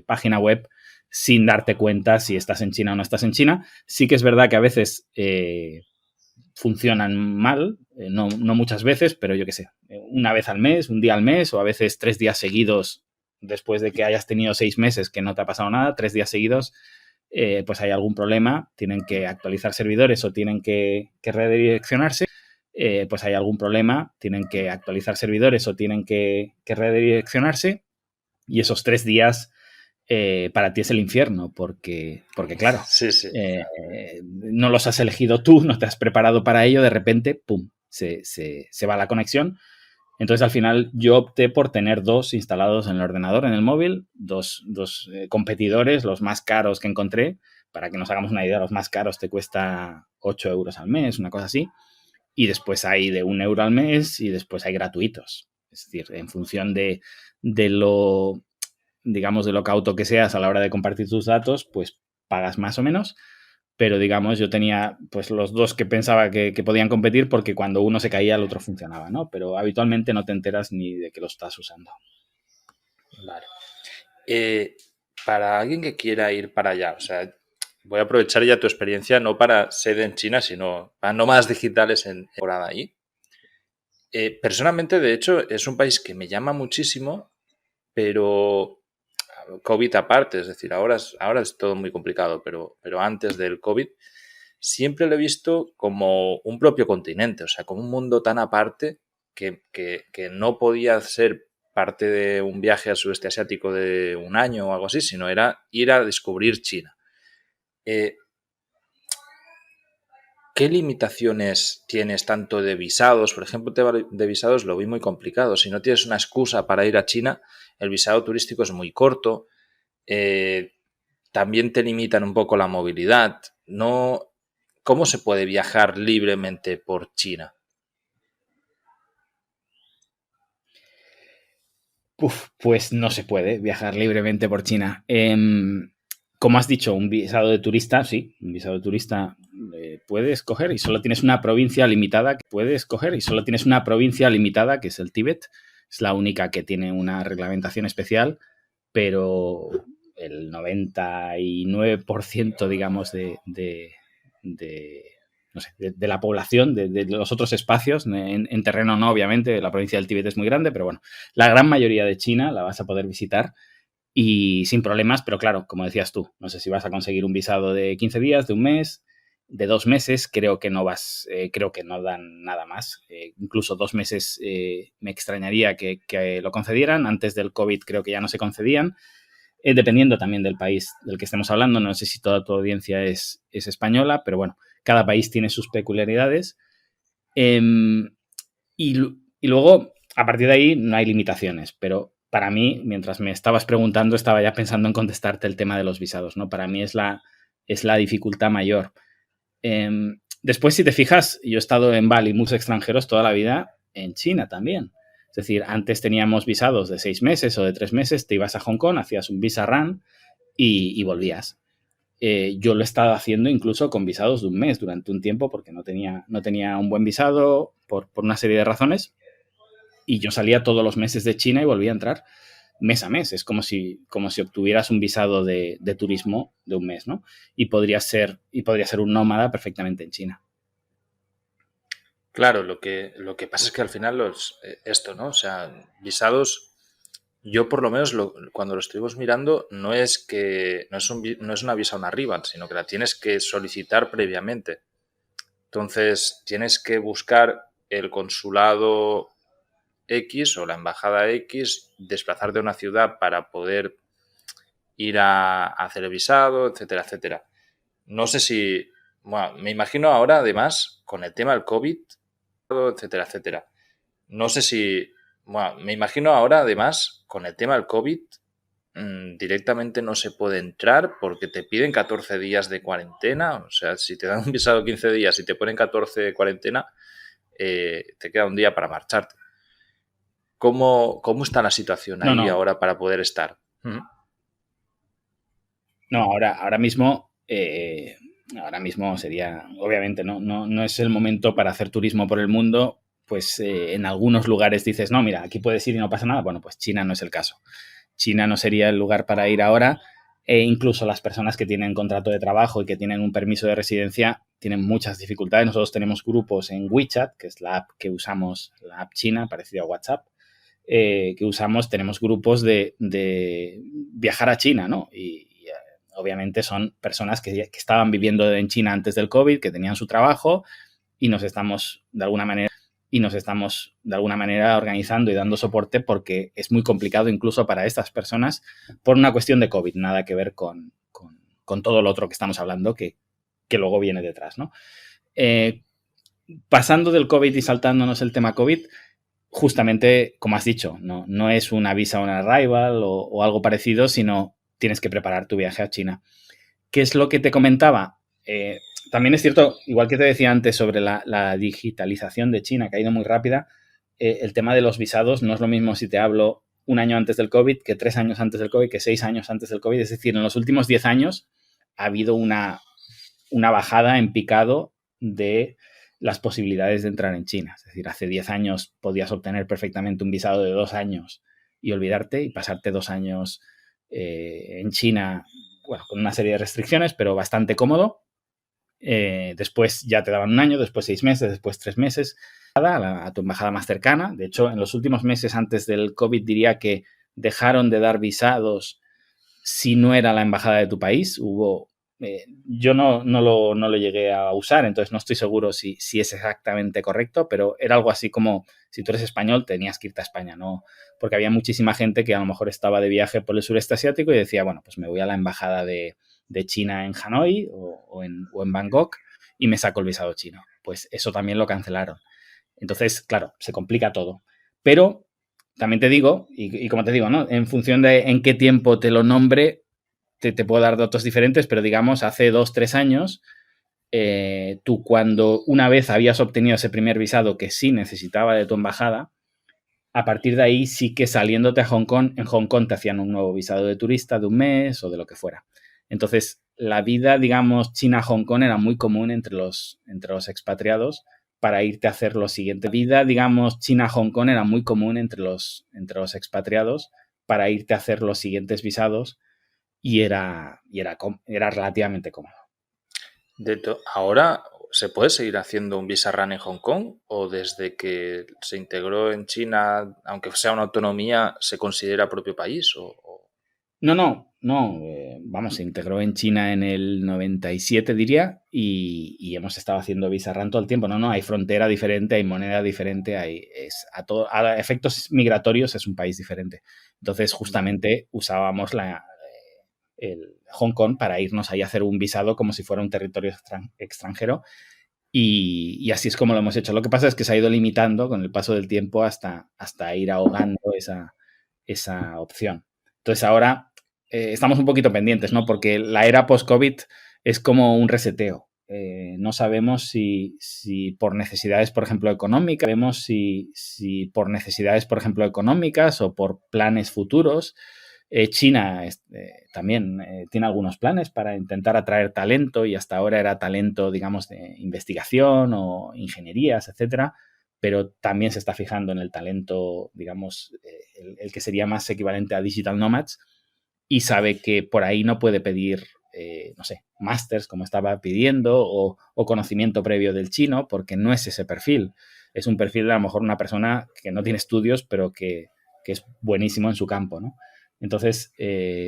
página web sin darte cuenta si estás en China o no estás en China. Sí que es verdad que a veces funcionan mal, no muchas veces, pero yo qué sé, una vez al mes, un día al mes o a veces 3 días seguidos después de que hayas tenido 6 meses que no te ha pasado nada, 3 días seguidos, pues hay algún problema, tienen que actualizar servidores o tienen que redireccionarse, pues hay algún problema, tienen que actualizar servidores o tienen que redireccionarse y esos 3 días para ti es el infierno, porque claro, Sí, sí. no los has elegido tú, no te has preparado para ello, de repente, ¡pum!, se va la conexión. Entonces, al final, yo opté por tener dos instalados en el ordenador, en el móvil, dos competidores, los más caros que encontré, para que nos hagamos una idea, los más caros te cuesta 8 euros al mes, una cosa así. Y después hay de 1 euro al mes y después hay gratuitos. Es decir, en función de lo, digamos, de lo cauto que seas a la hora de compartir tus datos, pues pagas más o menos. Pero, digamos, yo tenía pues los dos que pensaba que podían competir porque cuando uno se caía el otro funcionaba, ¿no? Pero habitualmente no te enteras ni de que lo estás usando. Vale. Para alguien que quiera ir para allá, o sea, voy a aprovechar ya tu experiencia no para sede en China, sino para nómadas digitales en temporada ahí. Personalmente, de hecho, es un país que me llama muchísimo, pero COVID aparte, es decir, ahora es todo muy complicado, pero antes del COVID siempre lo he visto como un propio continente, o sea, como un mundo tan aparte que no podía ser parte de un viaje al sudeste asiático de un año o algo así, sino era ir a descubrir China. ¿Qué limitaciones tienes tanto de visados? Por ejemplo, el tema de visados lo vi muy complicado. Si no tienes una excusa para ir a China, el visado turístico es muy corto. También te limitan un poco la movilidad. No, ¿cómo se puede viajar libremente por China? Pues no se puede viajar libremente por China. Como has dicho, un visado de turista, sí, un visado de turista puedes coger y solo tienes una provincia limitada que puedes coger y solo tienes una provincia limitada que es el Tíbet. Es la única que tiene una reglamentación especial, pero el 99%, digamos, no sé, de la población, de los otros espacios, en terreno no, obviamente, la provincia del Tíbet es muy grande, pero bueno, la gran mayoría de China la vas a poder visitar y sin problemas, pero claro, como decías tú, no sé si vas a conseguir un visado de 15 días, de un mes, de 2 meses, creo que no creo que no dan nada más. Incluso 2 meses me extrañaría que lo concedieran. Antes del COVID creo que ya no se concedían. Dependiendo también del país del que estemos hablando, no sé si toda tu audiencia es española, pero bueno, cada país tiene sus peculiaridades. Eh, y luego, a partir de ahí, no hay limitaciones, pero para mí, mientras me estabas preguntando, estaba ya pensando en contestarte el tema de los visados, ¿no? Para mí es la dificultad mayor. Después, si te fijas, yo he estado en Bali, muchos extranjeros toda la vida, en China también. Es decir, antes teníamos visados de 6 meses o de 3 meses, te ibas a Hong Kong, hacías un visa run y volvías. Yo lo he estado haciendo incluso con visados de un mes durante un tiempo porque no tenía un buen visado por una serie de razones y yo salía todos los meses de China y volvía a entrar mes a mes. Es como si obtuvieras un visado de turismo de un mes, ¿no? Y podría ser un nómada perfectamente en China. Claro, lo que pasa es que al final esto, ¿no? O sea, visados, yo por lo menos cuando lo estuvimos mirando, no es que no es una visa una arriba, sino que la tienes que solicitar previamente. Entonces, tienes que buscar el consulado X o la embajada X, desplazarte a una ciudad para poder ir a hacer el visado, etcétera, etcétera. No sé si, bueno, me imagino ahora además con el tema del COVID, etcétera, etcétera. No sé si, bueno, me imagino ahora además con el tema del COVID directamente no se puede entrar porque te piden 14 días de cuarentena. O sea, si te dan un visado 15 días y te ponen 14 de cuarentena, te queda un día para marcharte. ¿Cómo está la situación ahí No. ahora para poder estar? No, ahora mismo sería, obviamente, no es el momento para hacer turismo por el mundo. Pues en algunos lugares dices, no, mira, aquí puedes ir y no pasa nada. Bueno, pues China no es el caso. China no sería el lugar para ir ahora. Incluso las personas que tienen contrato de trabajo y que tienen un permiso de residencia tienen muchas dificultades. Nosotros tenemos grupos en WeChat, que es la app que usamos, la app china, parecida a WhatsApp, que usamos, tenemos grupos de viajar a China, ¿no? Y obviamente son personas que estaban viviendo en China antes del COVID, que tenían su trabajo y nos estamos de alguna manera organizando y dando soporte porque es muy complicado incluso para estas personas por una cuestión de COVID, nada que ver con todo lo otro que estamos hablando que luego viene detrás, ¿no? Pasando del COVID y saltándonos el tema COVID, justamente, como has dicho, no es una visa on arrival o algo parecido, sino tienes que preparar tu viaje a China. ¿Qué es lo que te comentaba? También es cierto, igual que te decía antes sobre la digitalización de China, que ha ido muy rápida, el tema de los visados no es lo mismo si te hablo un año antes del COVID, que 3 años antes del COVID, que 6 años antes del COVID. Es decir, en los últimos 10 años ha habido una bajada en picado de las posibilidades de entrar en China. Es decir, hace 10 años podías obtener perfectamente un visado de 2 años y olvidarte y pasarte 2 años en China, bueno, con una serie de restricciones, pero bastante cómodo. Después ya te daban un año, después 6 meses, después 3 meses a tu embajada más cercana. De hecho, en los últimos meses antes del COVID diría que dejaron de dar visados si no era la embajada de tu país. Yo no lo llegué a usar, entonces no estoy seguro si es exactamente correcto, pero era algo así como si tú eres español tenías que irte a España, ¿no? Porque había muchísima gente que a lo mejor estaba de viaje por el sureste asiático y decía, bueno, pues me voy a la embajada de China en Hanoi o en Bangkok y me saco el visado chino. Pues eso también lo cancelaron. Entonces, claro, se complica todo. Pero también te digo, y como te digo, ¿no? En función de en qué tiempo te lo nombre, te puedo dar datos diferentes, pero digamos, hace 2, 3 años, tú cuando una vez habías obtenido ese primer visado que sí necesitaba de tu embajada, a partir de ahí sí que saliéndote a Hong Kong, en Hong Kong te hacían un nuevo visado de turista de un mes o de lo que fuera. Entonces, la vida, digamos, China-Hong Kong era muy común entre los expatriados para irte a hacer lo siguiente. La vida, digamos, China-Hong Kong era muy común entre los expatriados para irte a hacer los siguientes visados y era relativamente cómodo. Ahora, ¿se puede seguir haciendo un visa run en Hong Kong? ¿O desde que se integró en China, aunque sea una autonomía, se considera propio país? No. Vamos, se integró en China en el 97, diría, y hemos estado haciendo visa run todo el tiempo. No, hay frontera diferente, hay moneda diferente, a efectos migratorios es un país diferente. Entonces, justamente usábamos el Hong Kong para irnos ahí a hacer un visado como si fuera un territorio extranjero. Y así es como lo hemos hecho. Lo que pasa es que se ha ido limitando con el paso del tiempo hasta ir ahogando esa opción. Entonces ahora estamos un poquito pendientes, ¿no? Porque la era post-COVID es como un reseteo. No sabemos si por necesidades, por ejemplo, económicas, sabemos si por necesidades, por ejemplo, económicas o por planes futuros. China también tiene algunos planes para intentar atraer talento y hasta ahora era talento, digamos, de investigación o ingenierías, etcétera, pero también se está fijando en el talento, digamos, el que sería más equivalente a digital nomads y sabe que por ahí no puede pedir, no sé, másters como estaba pidiendo o conocimiento previo del chino porque no es ese perfil. Es un perfil de a lo mejor una persona que no tiene estudios pero que es buenísimo en su campo, ¿no? Entonces,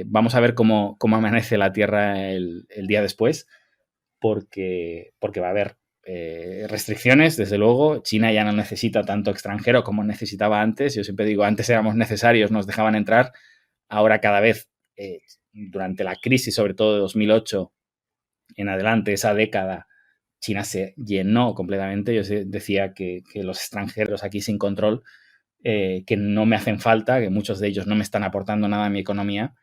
vamos a ver cómo amanece la Tierra el día después, porque va a haber restricciones, desde luego. China ya no necesita tanto extranjero como necesitaba antes. Yo siempre digo, antes éramos necesarios, nos dejaban entrar. Ahora cada vez, durante la crisis, sobre todo de 2008 en adelante, esa década, China se llenó completamente. Yo decía que los extranjeros aquí sin control que no me hacen falta, que muchos de ellos no me están aportando nada a mi economía.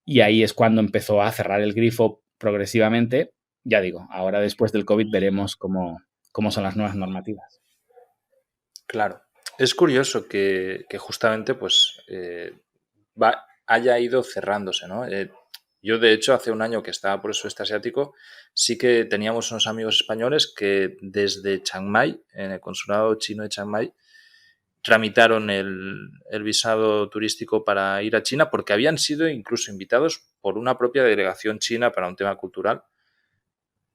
Y ahí es cuando empezó a cerrar el grifo progresivamente. Ya digo, ahora después del COVID veremos cómo son las nuevas normativas. Claro. Es curioso que justamente pues haya ido cerrándose, ¿no? Yo, de hecho, hace un año que estaba por el sudeste asiático, sí que teníamos unos amigos españoles que desde Chiang Mai, en el consulado chino de Chiang Mai, tramitaron el visado turístico para ir a China porque habían sido incluso invitados por una propia delegación china para un tema cultural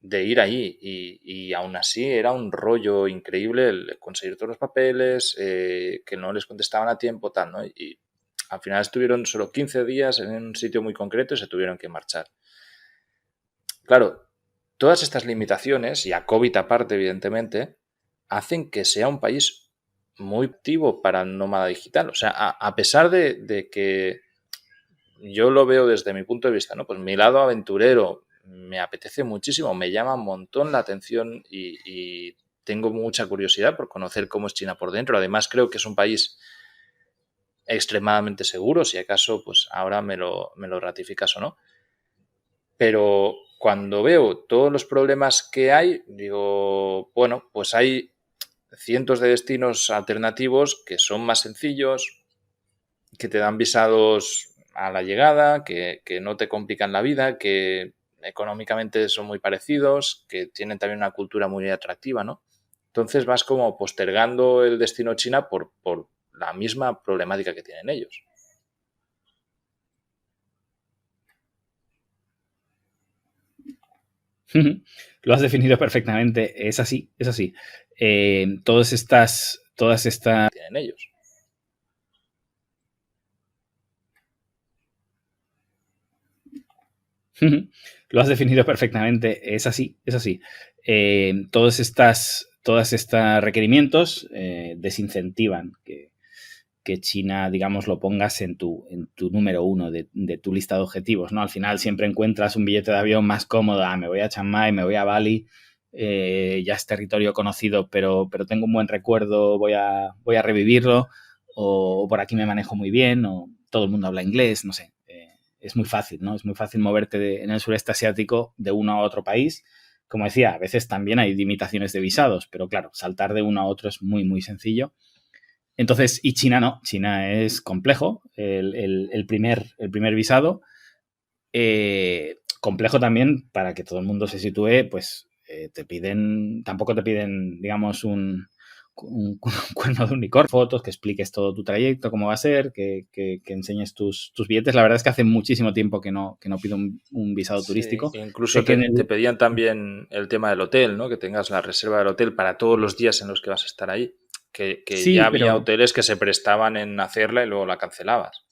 de ir ahí y aún así era un rollo increíble el conseguir todos los papeles, que no les contestaban a tiempo, tal, ¿no? Y al final estuvieron solo 15 días en un sitio muy concreto y se tuvieron que marchar. Claro, todas estas limitaciones, y a COVID aparte, evidentemente, hacen que sea un país muy activo para el nómada digital. O sea, a pesar de que yo lo veo desde mi punto de vista, ¿no? Pues mi lado aventurero me apetece muchísimo, me llama un montón la atención y tengo mucha curiosidad por conocer cómo es China por dentro. Además, creo que es un país extremadamente seguro, si acaso, pues ahora me lo ratificas o no. Pero cuando veo todos los problemas que hay, digo, bueno, pues hay cientos de destinos alternativos que son más sencillos, que te dan visados a la llegada, que no te complican la vida, que económicamente son muy parecidos, que tienen también una cultura muy atractiva, ¿no? Entonces vas como postergando el destino China por la misma problemática que tienen ellos. Lo has definido perfectamente. Es así, es así. Todas estas. Tienen ellos. Lo has definido perfectamente. Es así, es así. Todas estas requerimientos desincentivan que China, digamos, lo pongas en tu número uno de tu lista de objetivos, ¿no? Al final siempre encuentras un billete de avión más cómodo. Me voy a Chiang Mai, me voy a Bali, ya es territorio conocido, pero tengo un buen recuerdo, voy a revivirlo, o por aquí me manejo muy bien, o todo el mundo habla inglés, no sé. Es muy fácil, ¿no? Es muy fácil moverte en el sureste asiático de uno a otro país. Como decía, a veces también hay limitaciones de visados, pero claro, saltar de uno a otro es muy, muy sencillo. Entonces, y China no, China es complejo, el primer visado. Complejo también para que todo el mundo se sitúe, pues tampoco te piden, digamos, un cuerno de unicornio, fotos, que expliques todo tu trayecto, cómo va a ser, que enseñes tus billetes. La verdad es que hace muchísimo tiempo que no pido un visado Sí, turístico. incluso Sé que en te el... pedían también el tema del hotel, ¿no? Que tengas la reserva del hotel para todos los días en los que vas a estar ahí. Que Sí, ya había pero hoteles que se prestaban en hacerla y luego la cancelabas.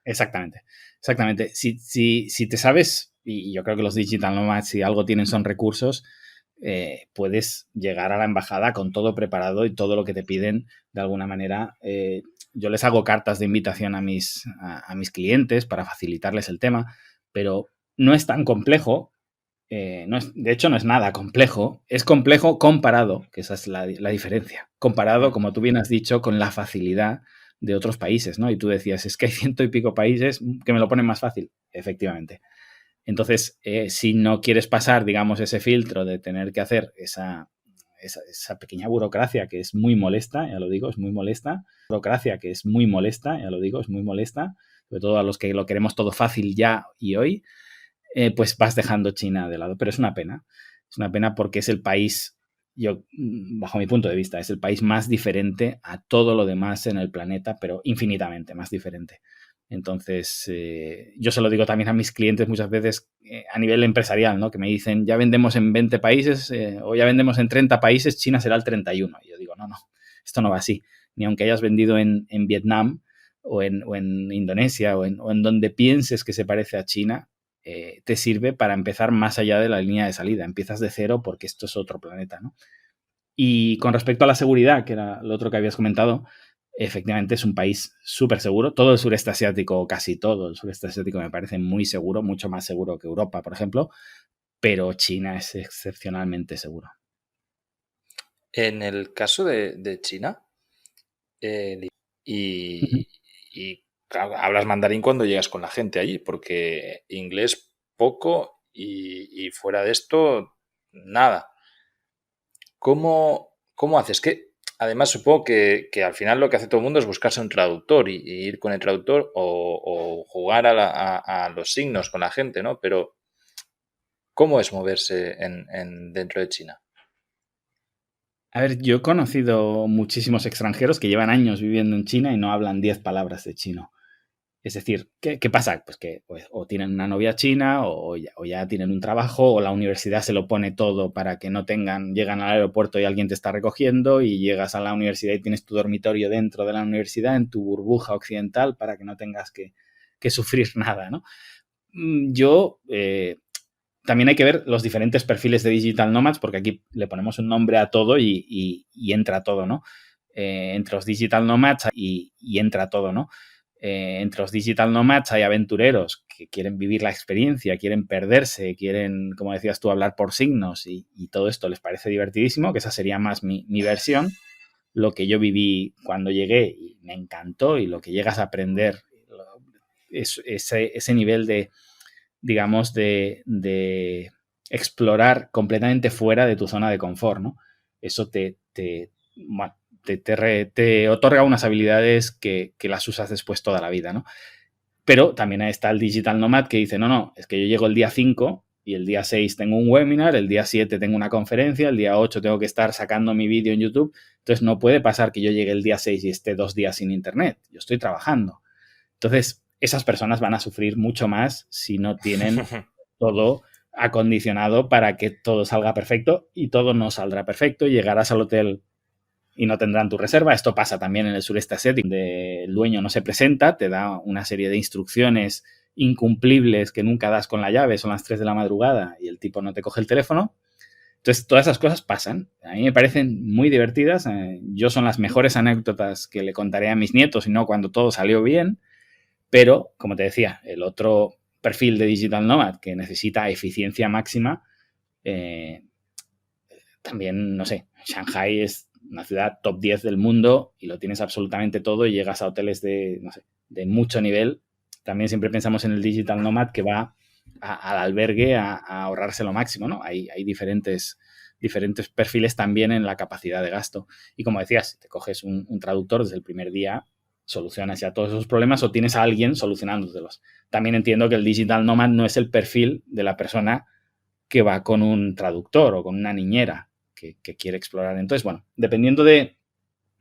exactamente, exactamente. Si te sabes, y yo creo que los digital nomads, si algo tienen son recursos, puedes llegar a la embajada con todo preparado y todo lo que te piden de alguna manera. Yo les hago cartas de invitación a mis clientes para facilitarles el tema, pero no es tan complejo. De hecho, no es nada complejo. Es complejo comparado, que esa es la diferencia. Comparado, Mm. como tú bien has dicho, con la facilidad de otros países, ¿no? Y tú decías, es que hay ciento y pico países que me lo ponen más fácil. Efectivamente. Entonces, si no quieres pasar, digamos, ese filtro de tener que hacer esa pequeña burocracia que es muy molesta, ya lo digo, es muy molesta. Burocracia que es muy molesta, ya lo digo, es muy molesta. Sobre todo a los que lo queremos todo fácil ya y hoy, pues vas dejando China de lado. Pero es una pena. Es una pena porque es el país, bajo mi punto de vista, es el país más diferente a todo lo demás en el planeta, pero infinitamente más diferente. Entonces, yo se lo digo también a mis clientes muchas veces a nivel empresarial, ¿no? Que me dicen, ya vendemos en 20 países o ya vendemos en 30 países, China será el 31. Y yo digo, no, no, esto no va así. Ni aunque hayas vendido en Vietnam o en Indonesia o en donde pienses que se parece a China, te sirve para empezar más allá de la línea de salida. Empiezas de cero porque esto es otro planeta, ¿no? Y con respecto a la seguridad, que era lo otro que habías comentado, efectivamente es un país súper seguro. Todo el sureste asiático, casi todo el sureste asiático me parece muy seguro, mucho más seguro que Europa, por ejemplo, pero China es excepcionalmente seguro. En el caso de China, y, y, claro, hablas mandarín cuando llegas con la gente allí, porque inglés poco y fuera de esto, nada. ¿Cómo haces? Que además supongo que al final lo que hace todo el mundo es buscarse un traductor y ir con el traductor o jugar a los signos con la gente, ¿no? Pero ¿cómo es moverse dentro de China? A ver, yo he conocido muchísimos extranjeros que llevan años viviendo en China y no hablan 10 palabras de chino. Es decir, ¿qué pasa? Pues que o tienen una novia china o ya tienen un trabajo o la universidad se lo pone todo para que no llegan al aeropuerto y alguien te está recogiendo y llegas a la universidad y tienes tu dormitorio dentro de la universidad en tu burbuja occidental para que no tengas que sufrir nada, ¿no? Yo, también hay que ver los diferentes perfiles de Digital Nomads porque aquí le ponemos un nombre a todo y entra todo, ¿no? Entre los Digital Nomads y entra todo, ¿no? Entre los digital nomads hay aventureros que quieren vivir la experiencia, quieren perderse, quieren, como decías tú, hablar por signos y todo esto les parece divertidísimo, que esa sería más mi versión. Lo que yo viví cuando llegué y me encantó y lo que llegas a aprender es ese nivel de, digamos, de explorar completamente fuera de tu zona de confort, ¿no? Eso bueno, te otorga unas habilidades que las usas después toda la vida, ¿no? Pero también está el digital nomad que dice, no, es que yo llego el día 5 y el día 6 tengo un webinar, el día 7 tengo una conferencia, el día 8 tengo que estar sacando mi vídeo en YouTube. Entonces no puede pasar que yo llegue el día 6 y esté 2 días sin internet. Yo estoy trabajando. Entonces, esas personas van a sufrir mucho más si no tienen todo acondicionado para que todo salga perfecto, y todo no saldrá perfecto. Llegarás al hotel y no tendrán tu reserva. Esto pasa también en el sureste asiático, donde el dueño no se presenta, te da una serie de instrucciones incumplibles que nunca das con la llave, son las 3 de la madrugada y el tipo no te coge el teléfono. Entonces, todas esas cosas pasan. A mí me parecen muy divertidas. Yo son las mejores anécdotas que le contaré a mis nietos, y no cuando todo salió bien. Pero, como te decía, el otro perfil de Digital Nomad que necesita eficiencia máxima, también, no sé, Shanghai es una ciudad top 10 del mundo y lo tienes absolutamente todo y llegas a hoteles de, no sé, de mucho nivel. También siempre pensamos en el Digital Nomad que va al albergue a ahorrarse lo máximo, ¿no? Hay diferentes perfiles también en la capacidad de gasto. Y como decías, si te coges un traductor desde el primer día, solucionas ya todos esos problemas o tienes a alguien solucionándotelos. También entiendo que el Digital Nomad no es el perfil de la persona que va con un traductor o con una niñera que quiere explorar. Entonces, bueno, dependiendo de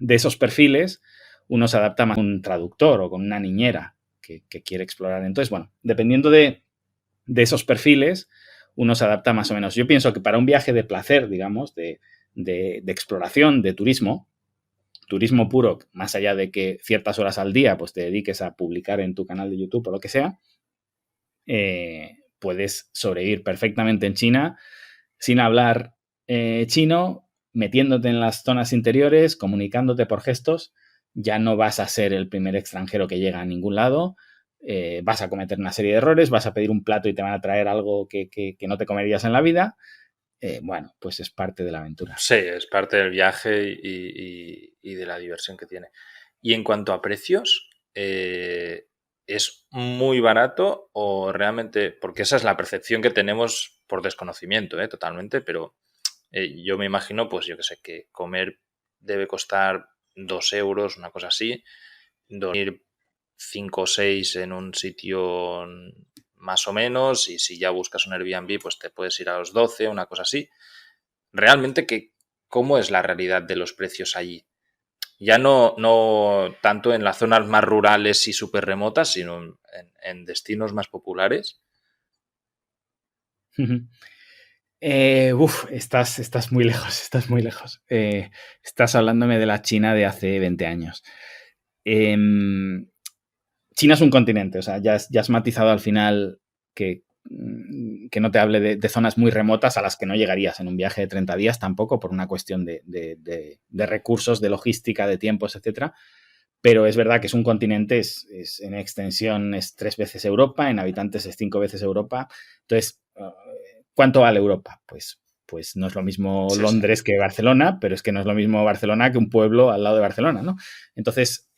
esos perfiles, uno se adapta más a un traductor o con una niñera que quiere explorar. Entonces, bueno, dependiendo de esos perfiles, uno se adapta más o menos. Yo pienso que para un viaje de placer, digamos, de exploración, de turismo puro, más allá de que ciertas horas al día pues te dediques a publicar en tu canal de YouTube o lo que sea, puedes sobrevivir perfectamente en China sin hablar chino, metiéndote en las zonas interiores, comunicándote por gestos. Ya no vas a ser el primer extranjero que llega a ningún lado. Vas a cometer una serie de errores, vas a pedir un plato y te van a traer algo que no te comerías en la vida. Bueno, pues es parte de la aventura. Sí, es parte del viaje y de la diversión que tiene. Y en cuanto a precios, ¿es muy barato o realmente? Porque esa es la percepción que tenemos por desconocimiento, totalmente, pero yo me imagino, pues yo que sé, que comer debe costar 2 euros, una cosa así, dormir 5 o 6 en un sitio más o menos, y si ya buscas un Airbnb, pues te puedes ir a los 12, una cosa así. Realmente, ¿cómo es la realidad de los precios allí? Ya no tanto en las zonas más rurales y súper remotas, sino en destinos más populares. Estás muy lejos, estás muy lejos. Estás hablándome de la China de hace 20 años. China es un continente, o sea, ya has matizado al final que no te hable de zonas muy remotas a las que no llegarías en un viaje de 30 días tampoco, por una cuestión de recursos, de logística, de tiempos, etcétera. Pero es verdad que es un continente, en extensión es 3 veces Europa, en habitantes es 5 veces Europa. Entonces, ¿cuánto vale Europa? Pues no es lo mismo Londres que Barcelona, pero es que no es lo mismo Barcelona que un pueblo al lado de Barcelona, ¿no? Entonces,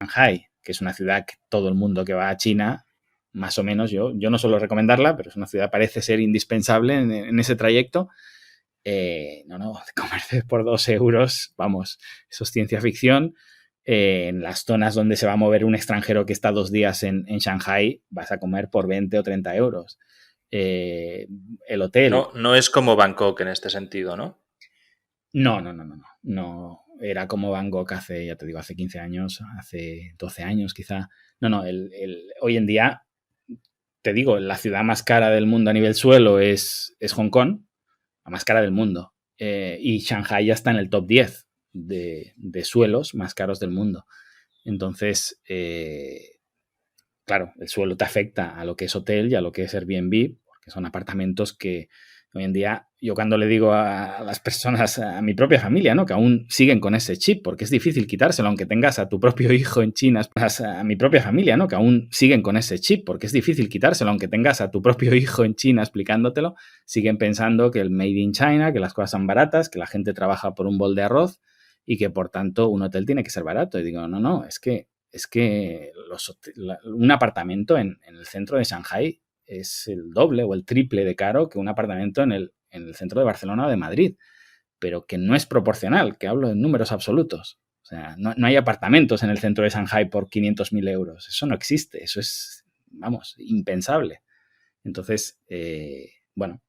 Shanghai, que es una ciudad que todo el mundo que va a China, más o menos, yo no suelo recomendarla, pero es una ciudad, parece ser indispensable en ese trayecto. Comerse por 2 euros, vamos, eso es ciencia ficción. En las zonas donde se va a mover un extranjero que está 2 días en Shanghai, vas a comer por 20 o 30 euros. El hotel. No es como Bangkok en este sentido, ¿no? No, era como Bangkok hace, ya te digo, hace 15 años, hace 12 años quizá. Hoy en día, te digo, la ciudad más cara del mundo a nivel suelo es Hong Kong, la más cara del mundo. Y Shanghai ya está en el top 10 de suelos más caros del mundo. Entonces, claro, el suelo te afecta a lo que es hotel y a lo que es Airbnb, porque son apartamentos que hoy en día, yo cuando le digo a las personas, a mi propia familia, ¿no? Que aún siguen con ese chip, porque es difícil quitárselo, aunque tengas a tu propio hijo en China, a mi propia familia, ¿no? Que aún siguen con ese chip, porque es difícil quitárselo, aunque tengas a tu propio hijo en China explicándotelo, siguen pensando que el made in China, que las cosas son baratas, que la gente trabaja por un bol de arroz y que por tanto un hotel tiene que ser barato. Y digo, no, es que un apartamento en el centro de Shanghai es el doble o el triple de caro que un apartamento en el centro de Barcelona o de Madrid, pero que no es proporcional, que hablo en números absolutos. O sea, no hay apartamentos en el centro de Shanghái por 500.000 euros. Eso no existe. Eso es, vamos, impensable. Entonces, bueno,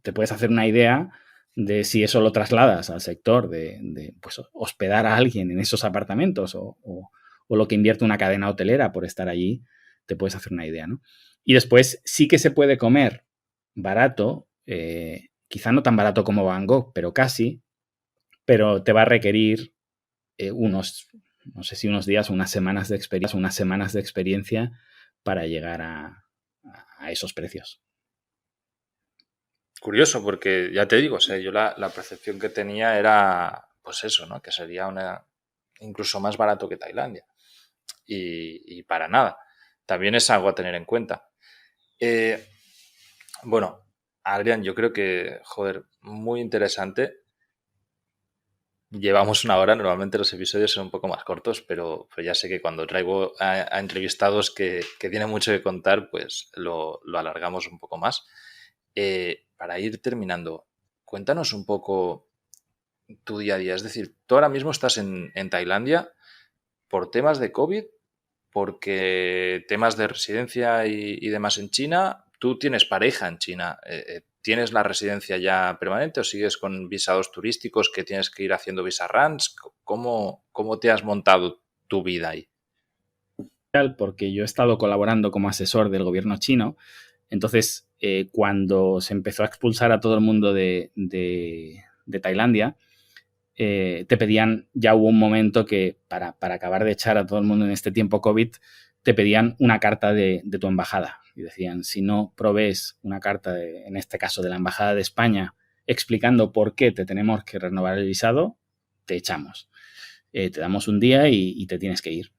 te puedes hacer una idea de si eso lo trasladas al sector de pues, hospedar a alguien en esos apartamentos o lo que invierte una cadena hotelera por estar allí, te puedes hacer una idea, ¿no? Y después sí que se puede comer barato, quizá no tan barato como Van Gogh, pero casi, pero te va a requerir no sé si unos días o unas semanas de experiencia para llegar a esos precios. Curioso, porque ya te digo, o sea, yo la percepción que tenía era, pues eso, ¿no? Que sería incluso más barato que Tailandia. Y para nada. También es algo a tener en cuenta. Bueno, Adrián, yo creo que, joder, muy interesante. Llevamos una hora, normalmente los episodios son un poco más cortos, pero ya sé que cuando traigo a entrevistados que tienen mucho que contar, pues lo alargamos un poco más. Para ir terminando, cuéntanos un poco tu día a día. Es decir, tú ahora mismo estás en Tailandia por temas de COVID, porque temas de residencia y demás en China. Tú tienes pareja en China. ¿Tienes la residencia ya permanente o sigues con visados turísticos que tienes que ir haciendo visa runs? ¿Cómo te has montado tu vida ahí? Porque yo he estado colaborando como asesor del gobierno chino. Entonces, cuando se empezó a expulsar a todo el mundo de Tailandia, te pedían, ya hubo un momento que para acabar de echar a todo el mundo en este tiempo COVID, te pedían una carta de tu embajada. Y decían, si no provees una carta, en este caso de la Embajada de España, explicando por qué te tenemos que renovar el visado, te echamos. Te damos un día y te tienes que ir.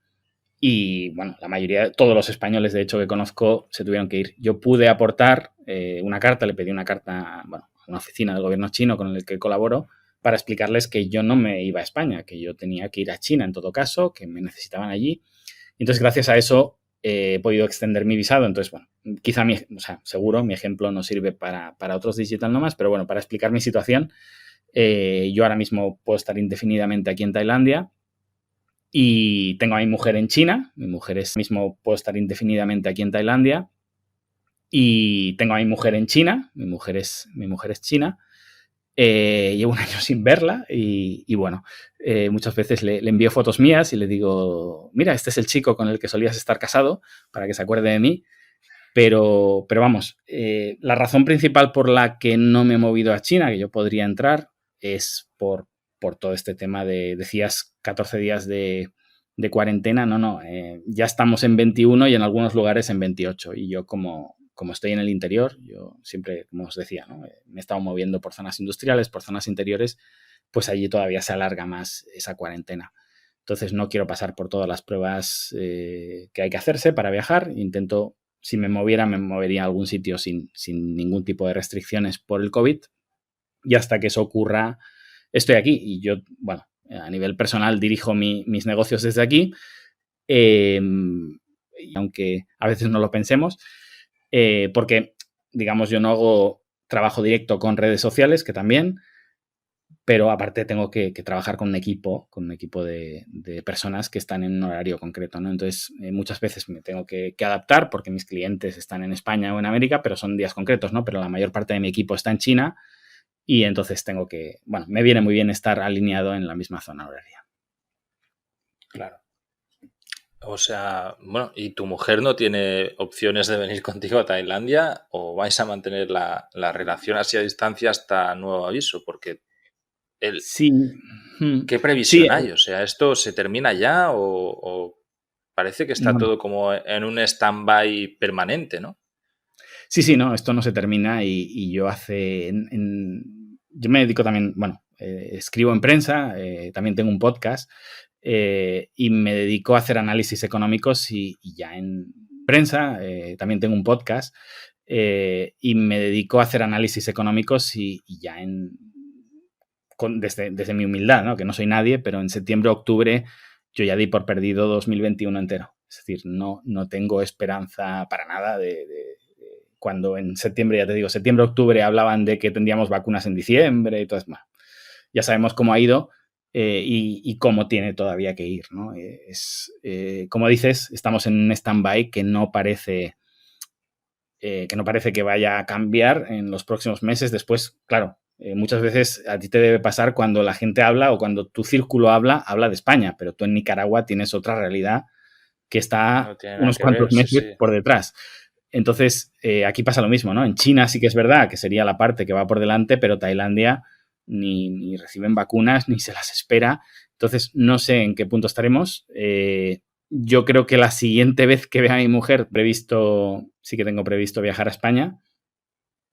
Y bueno, la mayoría, todos los españoles de hecho que conozco se tuvieron que ir. Yo pude aportar una carta, le pedí una carta, bueno, a una oficina del gobierno chino con el que colaboro para explicarles que yo no me iba a España, que yo tenía que ir a China en todo caso, que me necesitaban allí. Entonces, gracias a eso he podido extender mi visado. Entonces, bueno, quizá, seguro mi ejemplo no sirve para otros digital nomads, pero bueno, para explicar mi situación, yo ahora mismo puedo estar indefinidamente aquí en Tailandia. Y tengo a mi mujer en China. Mi mujer mismo puedo estar indefinidamente aquí en Tailandia. Y tengo a mi mujer en China. Mi mujer es china. Llevo un año sin verla y bueno, muchas veces le envío fotos mías y le digo, mira, este es el chico con el que solías estar casado, para que se acuerde de mí. Pero vamos, la razón principal por la que no me he movido a China, que yo podría entrar, es por todo este tema decías 14 días de cuarentena. No, ya estamos en 21 y en algunos lugares en 28. Y yo como estoy en el interior, yo siempre, como os decía, ¿no? Me he estado moviendo por zonas industriales, por zonas interiores, pues allí todavía se alarga más esa cuarentena. Entonces no quiero pasar por todas las pruebas que hay que hacerse para viajar. Intento, si me movería a algún sitio sin ningún tipo de restricciones por el COVID. Y hasta que eso ocurra, estoy aquí. Y yo, bueno, a nivel personal dirijo mis negocios desde aquí. Y aunque a veces no lo pensemos, porque, digamos, yo no hago trabajo directo con redes sociales, que también, pero aparte tengo que trabajar con un equipo de personas que están en un horario concreto, ¿no? Entonces, muchas veces me tengo que adaptar porque mis clientes están en España o en América, pero son días concretos, ¿no? Pero la mayor parte de mi equipo está en China y entonces me viene muy bien estar alineado en la misma zona horaria. Claro. O sea, bueno, ¿y tu mujer no tiene opciones de venir contigo a Tailandia o vais a mantener la relación así a distancia hasta nuevo aviso? Porque sí. ¿Qué previsión hay? O sea, ¿esto se termina ya o parece que está todo como en un stand-by permanente, ¿no? Sí, no, esto no se termina y yo yo me dedico también, bueno, escribo en prensa, también tengo un podcast y me dedico a hacer análisis económicos y ya en prensa, también tengo un podcast y me dedico a hacer análisis económicos y ya desde mi humildad, ¿no? Que no soy nadie, pero en septiembre, octubre yo ya di por perdido 2021 entero. Es decir, no tengo esperanza para nada cuando en septiembre, ya te digo, septiembre, octubre hablaban de que tendríamos vacunas en diciembre y todo eso. Bueno, ya sabemos cómo ha ido y cómo tiene todavía que ir, ¿no? Como dices, estamos en un stand-by que no parece que vaya a cambiar en los próximos meses. Después, claro, muchas veces a ti te debe pasar cuando la gente habla o cuando tu círculo habla de España, pero tú en Nicaragua tienes otra realidad que está No tiene nada unos que ver, cuantos sí, meses sí. por detrás. Entonces, aquí pasa lo mismo, ¿no? En China sí que es verdad que sería la parte que va por delante, pero Tailandia ni reciben vacunas ni se las espera. Entonces, no sé en qué punto estaremos. Yo creo que la siguiente vez que vea a mi mujer, sí que tengo previsto viajar a España,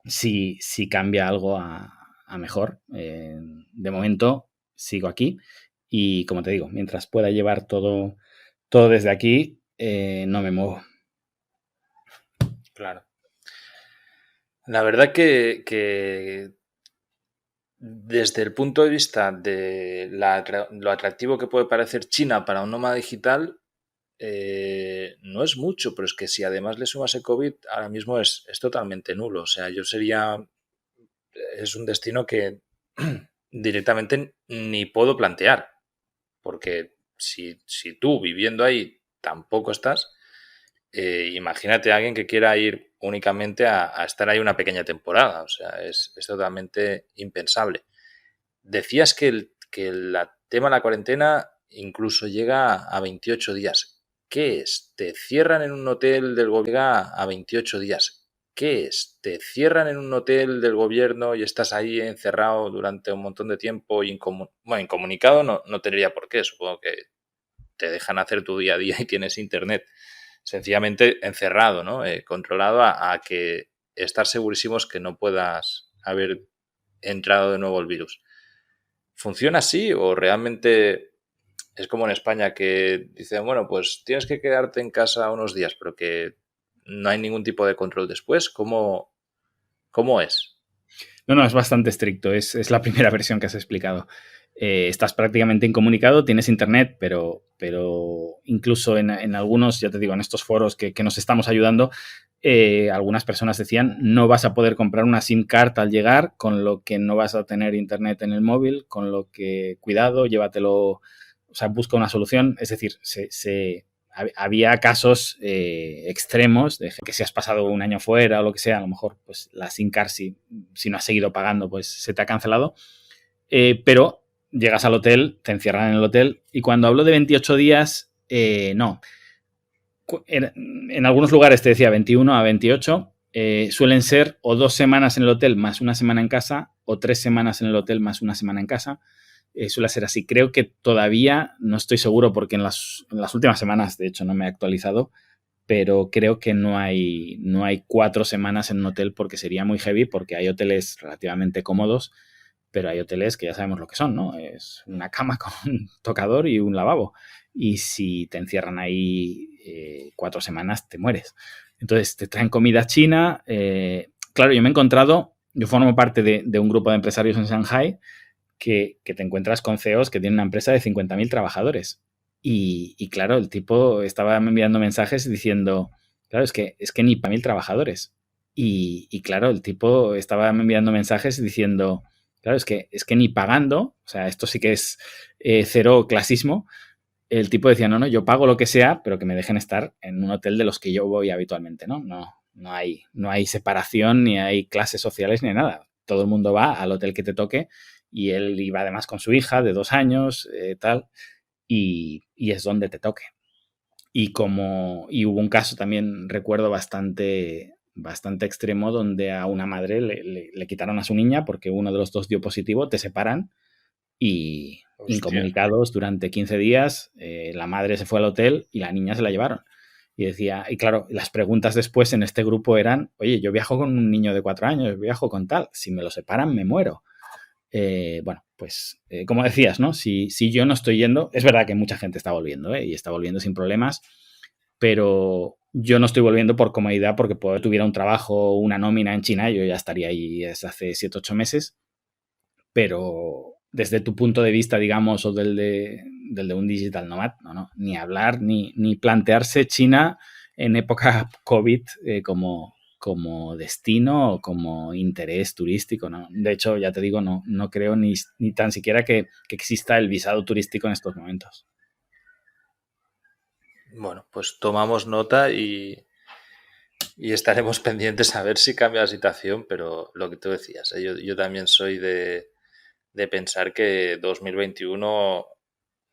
si cambia algo a mejor. De momento, sigo aquí y, como te digo, mientras pueda llevar todo desde aquí, no me muevo. Claro. La verdad que desde el punto de vista de lo atractivo que puede parecer China para un nómada digital, no es mucho, pero es que si además le sumas el COVID, ahora mismo es totalmente nulo. O sea, es un destino que directamente ni puedo plantear, porque si tú viviendo ahí tampoco estás, imagínate a alguien que quiera ir únicamente a estar ahí una pequeña temporada. O sea, es totalmente impensable. Decías que el tema de la cuarentena incluso llega a 28 días. ¿Qué es? ¿Te cierran en un hotel del gobierno a 28 días? ¿Qué es? ¿Te cierran en un hotel del gobierno y estás ahí encerrado durante un montón de tiempo y bueno, incomunicado? No tendría por qué. Supongo que te dejan hacer tu día a día y tienes internet. Sencillamente encerrado, ¿no? Controlado a que estar segurísimos que no puedas haber entrado de nuevo el virus. ¿Funciona así o realmente es como en España que dicen, bueno, pues tienes que quedarte en casa unos días, pero que no hay ningún tipo de control después? ¿Cómo es? No, es bastante estricto. Es la primera versión que has explicado. Estás prácticamente incomunicado, tienes internet, pero incluso en algunos, ya te digo, en estos foros que nos estamos ayudando, algunas personas decían no vas a poder comprar una SIM card al llegar, con lo que no vas a tener internet en el móvil, con lo que cuidado, llévatelo, o sea, busca una solución. Es decir, había casos extremos de que si has pasado un año fuera o lo que sea, a lo mejor pues la SIM card, si no has seguido pagando, pues se te ha cancelado. Pero llegas al hotel, te encierran en el hotel y cuando hablo de 28 días, no. En algunos lugares te decía 21 a 28. Suelen ser o 2 semanas en el hotel más una semana en casa o 3 semanas en el hotel más una semana en casa. Suele ser así. Creo que todavía no estoy seguro porque en las últimas semanas, de hecho, no me he actualizado, pero creo que no hay 4 semanas en un hotel porque sería muy heavy, porque hay hoteles relativamente cómodos, pero hay hoteles que ya sabemos lo que son, ¿no? Es una cama con un tocador y un lavabo. Y si te encierran ahí 4 semanas, te mueres. Entonces, te traen comida china. Claro, yo formo parte de un grupo de empresarios en Shanghai que te encuentras con CEOs que tienen una empresa de 50.000 trabajadores. Y claro, el tipo estaba enviando mensajes diciendo, claro, es que ni para 1.000 trabajadores. Y claro, el tipo estaba enviando mensajes diciendo, claro, es que ni pagando, o sea, esto sí que es cero clasismo. El tipo decía, no, yo pago lo que sea, pero que me dejen estar en un hotel de los que yo voy habitualmente, ¿no? No hay separación, ni hay clases sociales, ni nada. Todo el mundo va al hotel que te toque y él iba además con su hija de 2 años, tal, y es donde te toque. Y hubo un caso también, recuerdo, bastante extremo, donde a una madre le quitaron a su niña porque uno de los dos dio positivo, te separan y Hostia. incomunicados durante 15 días, la madre se fue al hotel y la niña se la llevaron. Y claro, las preguntas después en este grupo eran, oye, yo viajo con un niño de 4 años, viajo con tal, si me lo separan me muero. Bueno, pues como decías, ¿no? Si yo no estoy yendo, es verdad que mucha gente está volviendo, y está volviendo sin problemas, pero yo no estoy volviendo por comodidad porque tuviera un trabajo, una nómina en China, yo ya estaría ahí desde hace 7, 8 meses, pero desde tu punto de vista, digamos, o del de un digital nomad, ni hablar, ni plantearse China en época COVID como destino o como interés turístico, ¿no? De hecho, ya te digo, no creo ni tan siquiera que exista el visado turístico en estos momentos. Bueno, pues tomamos nota y estaremos pendientes a ver si cambia la situación, pero lo que tú decías, yo también soy de pensar que 2021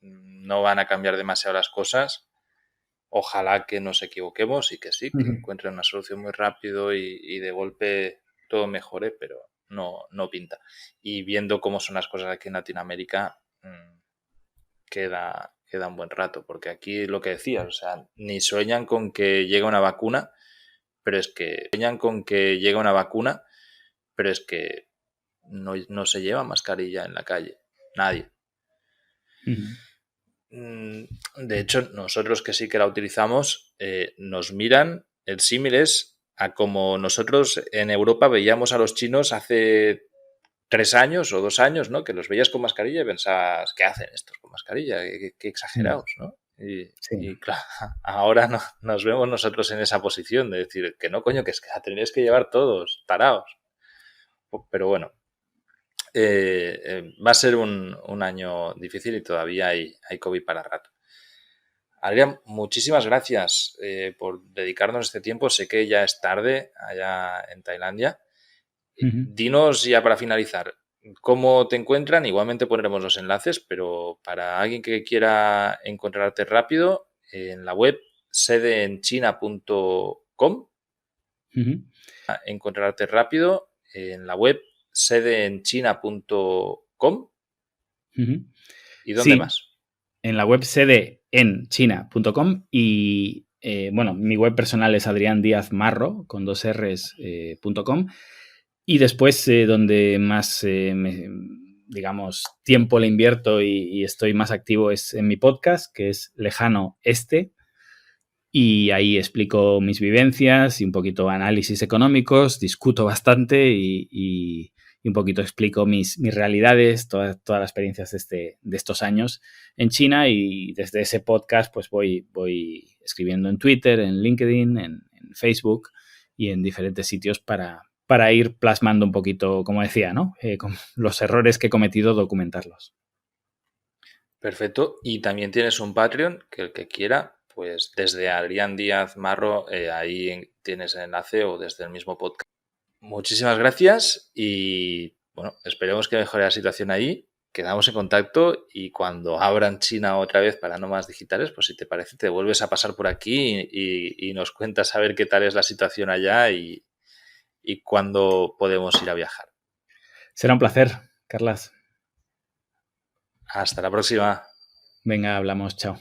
no van a cambiar demasiado las cosas. Ojalá que nos equivoquemos y que sí, que encuentren una solución muy rápido y de golpe todo mejore, pero no pinta. Y viendo cómo son las cosas aquí en Latinoamérica, queda un buen rato, porque aquí lo que decías, o sea, ni sueñan con que llegue una vacuna, pero es que no se lleva mascarilla en la calle, nadie. De hecho, nosotros que sí que la utilizamos, nos miran, el símil es a como nosotros en Europa veíamos a los chinos hace 3 años o 2 años, ¿no? Que los veías con mascarilla y pensabas, ¿qué hacen estos con mascarilla? Qué exagerados, ¿no? Y claro, ahora nos vemos nosotros en esa posición de decir que no, coño, que es que la tenéis que llevar todos, taraos. Pero bueno, va a ser un año difícil y todavía hay COVID para rato. Adrián, muchísimas gracias por dedicarnos este tiempo. Sé que ya es tarde allá en Tailandia. Dinos ya para finalizar, ¿cómo te encuentran? Igualmente pondremos los enlaces, pero para alguien que quiera encontrarte rápido, en la web sedeenchina.com. Encontrarte rápido en la web sedeenchina.com. ¿Y dónde más? En la web sedeenchina.com y bueno, mi web personal es adriandiazmarro con 2 Rs.com y después donde más digamos tiempo le invierto y estoy más activo es en mi podcast, que es Lejano Este, y ahí explico mis vivencias y un poquito análisis económicos, discuto bastante y un poquito explico mis realidades, todas las experiencias de estos años en China, y desde ese podcast pues voy escribiendo en Twitter, en LinkedIn, en Facebook y en diferentes sitios para ir plasmando un poquito, como decía, ¿no? Con los errores que he cometido, documentarlos. Perfecto. Y también tienes un Patreon que el que quiera, pues desde Adrián Díaz Marro, ahí tienes el enlace, o desde el mismo podcast. Muchísimas gracias y bueno, esperemos que mejore la situación ahí. Quedamos en contacto y cuando abran China otra vez para nómadas digitales, pues si te parece te vuelves a pasar por aquí y nos cuentas a ver qué tal es la situación allá y cuándo podemos ir a viajar. Será un placer, Carlas. Hasta la próxima. Venga, hablamos. Chao.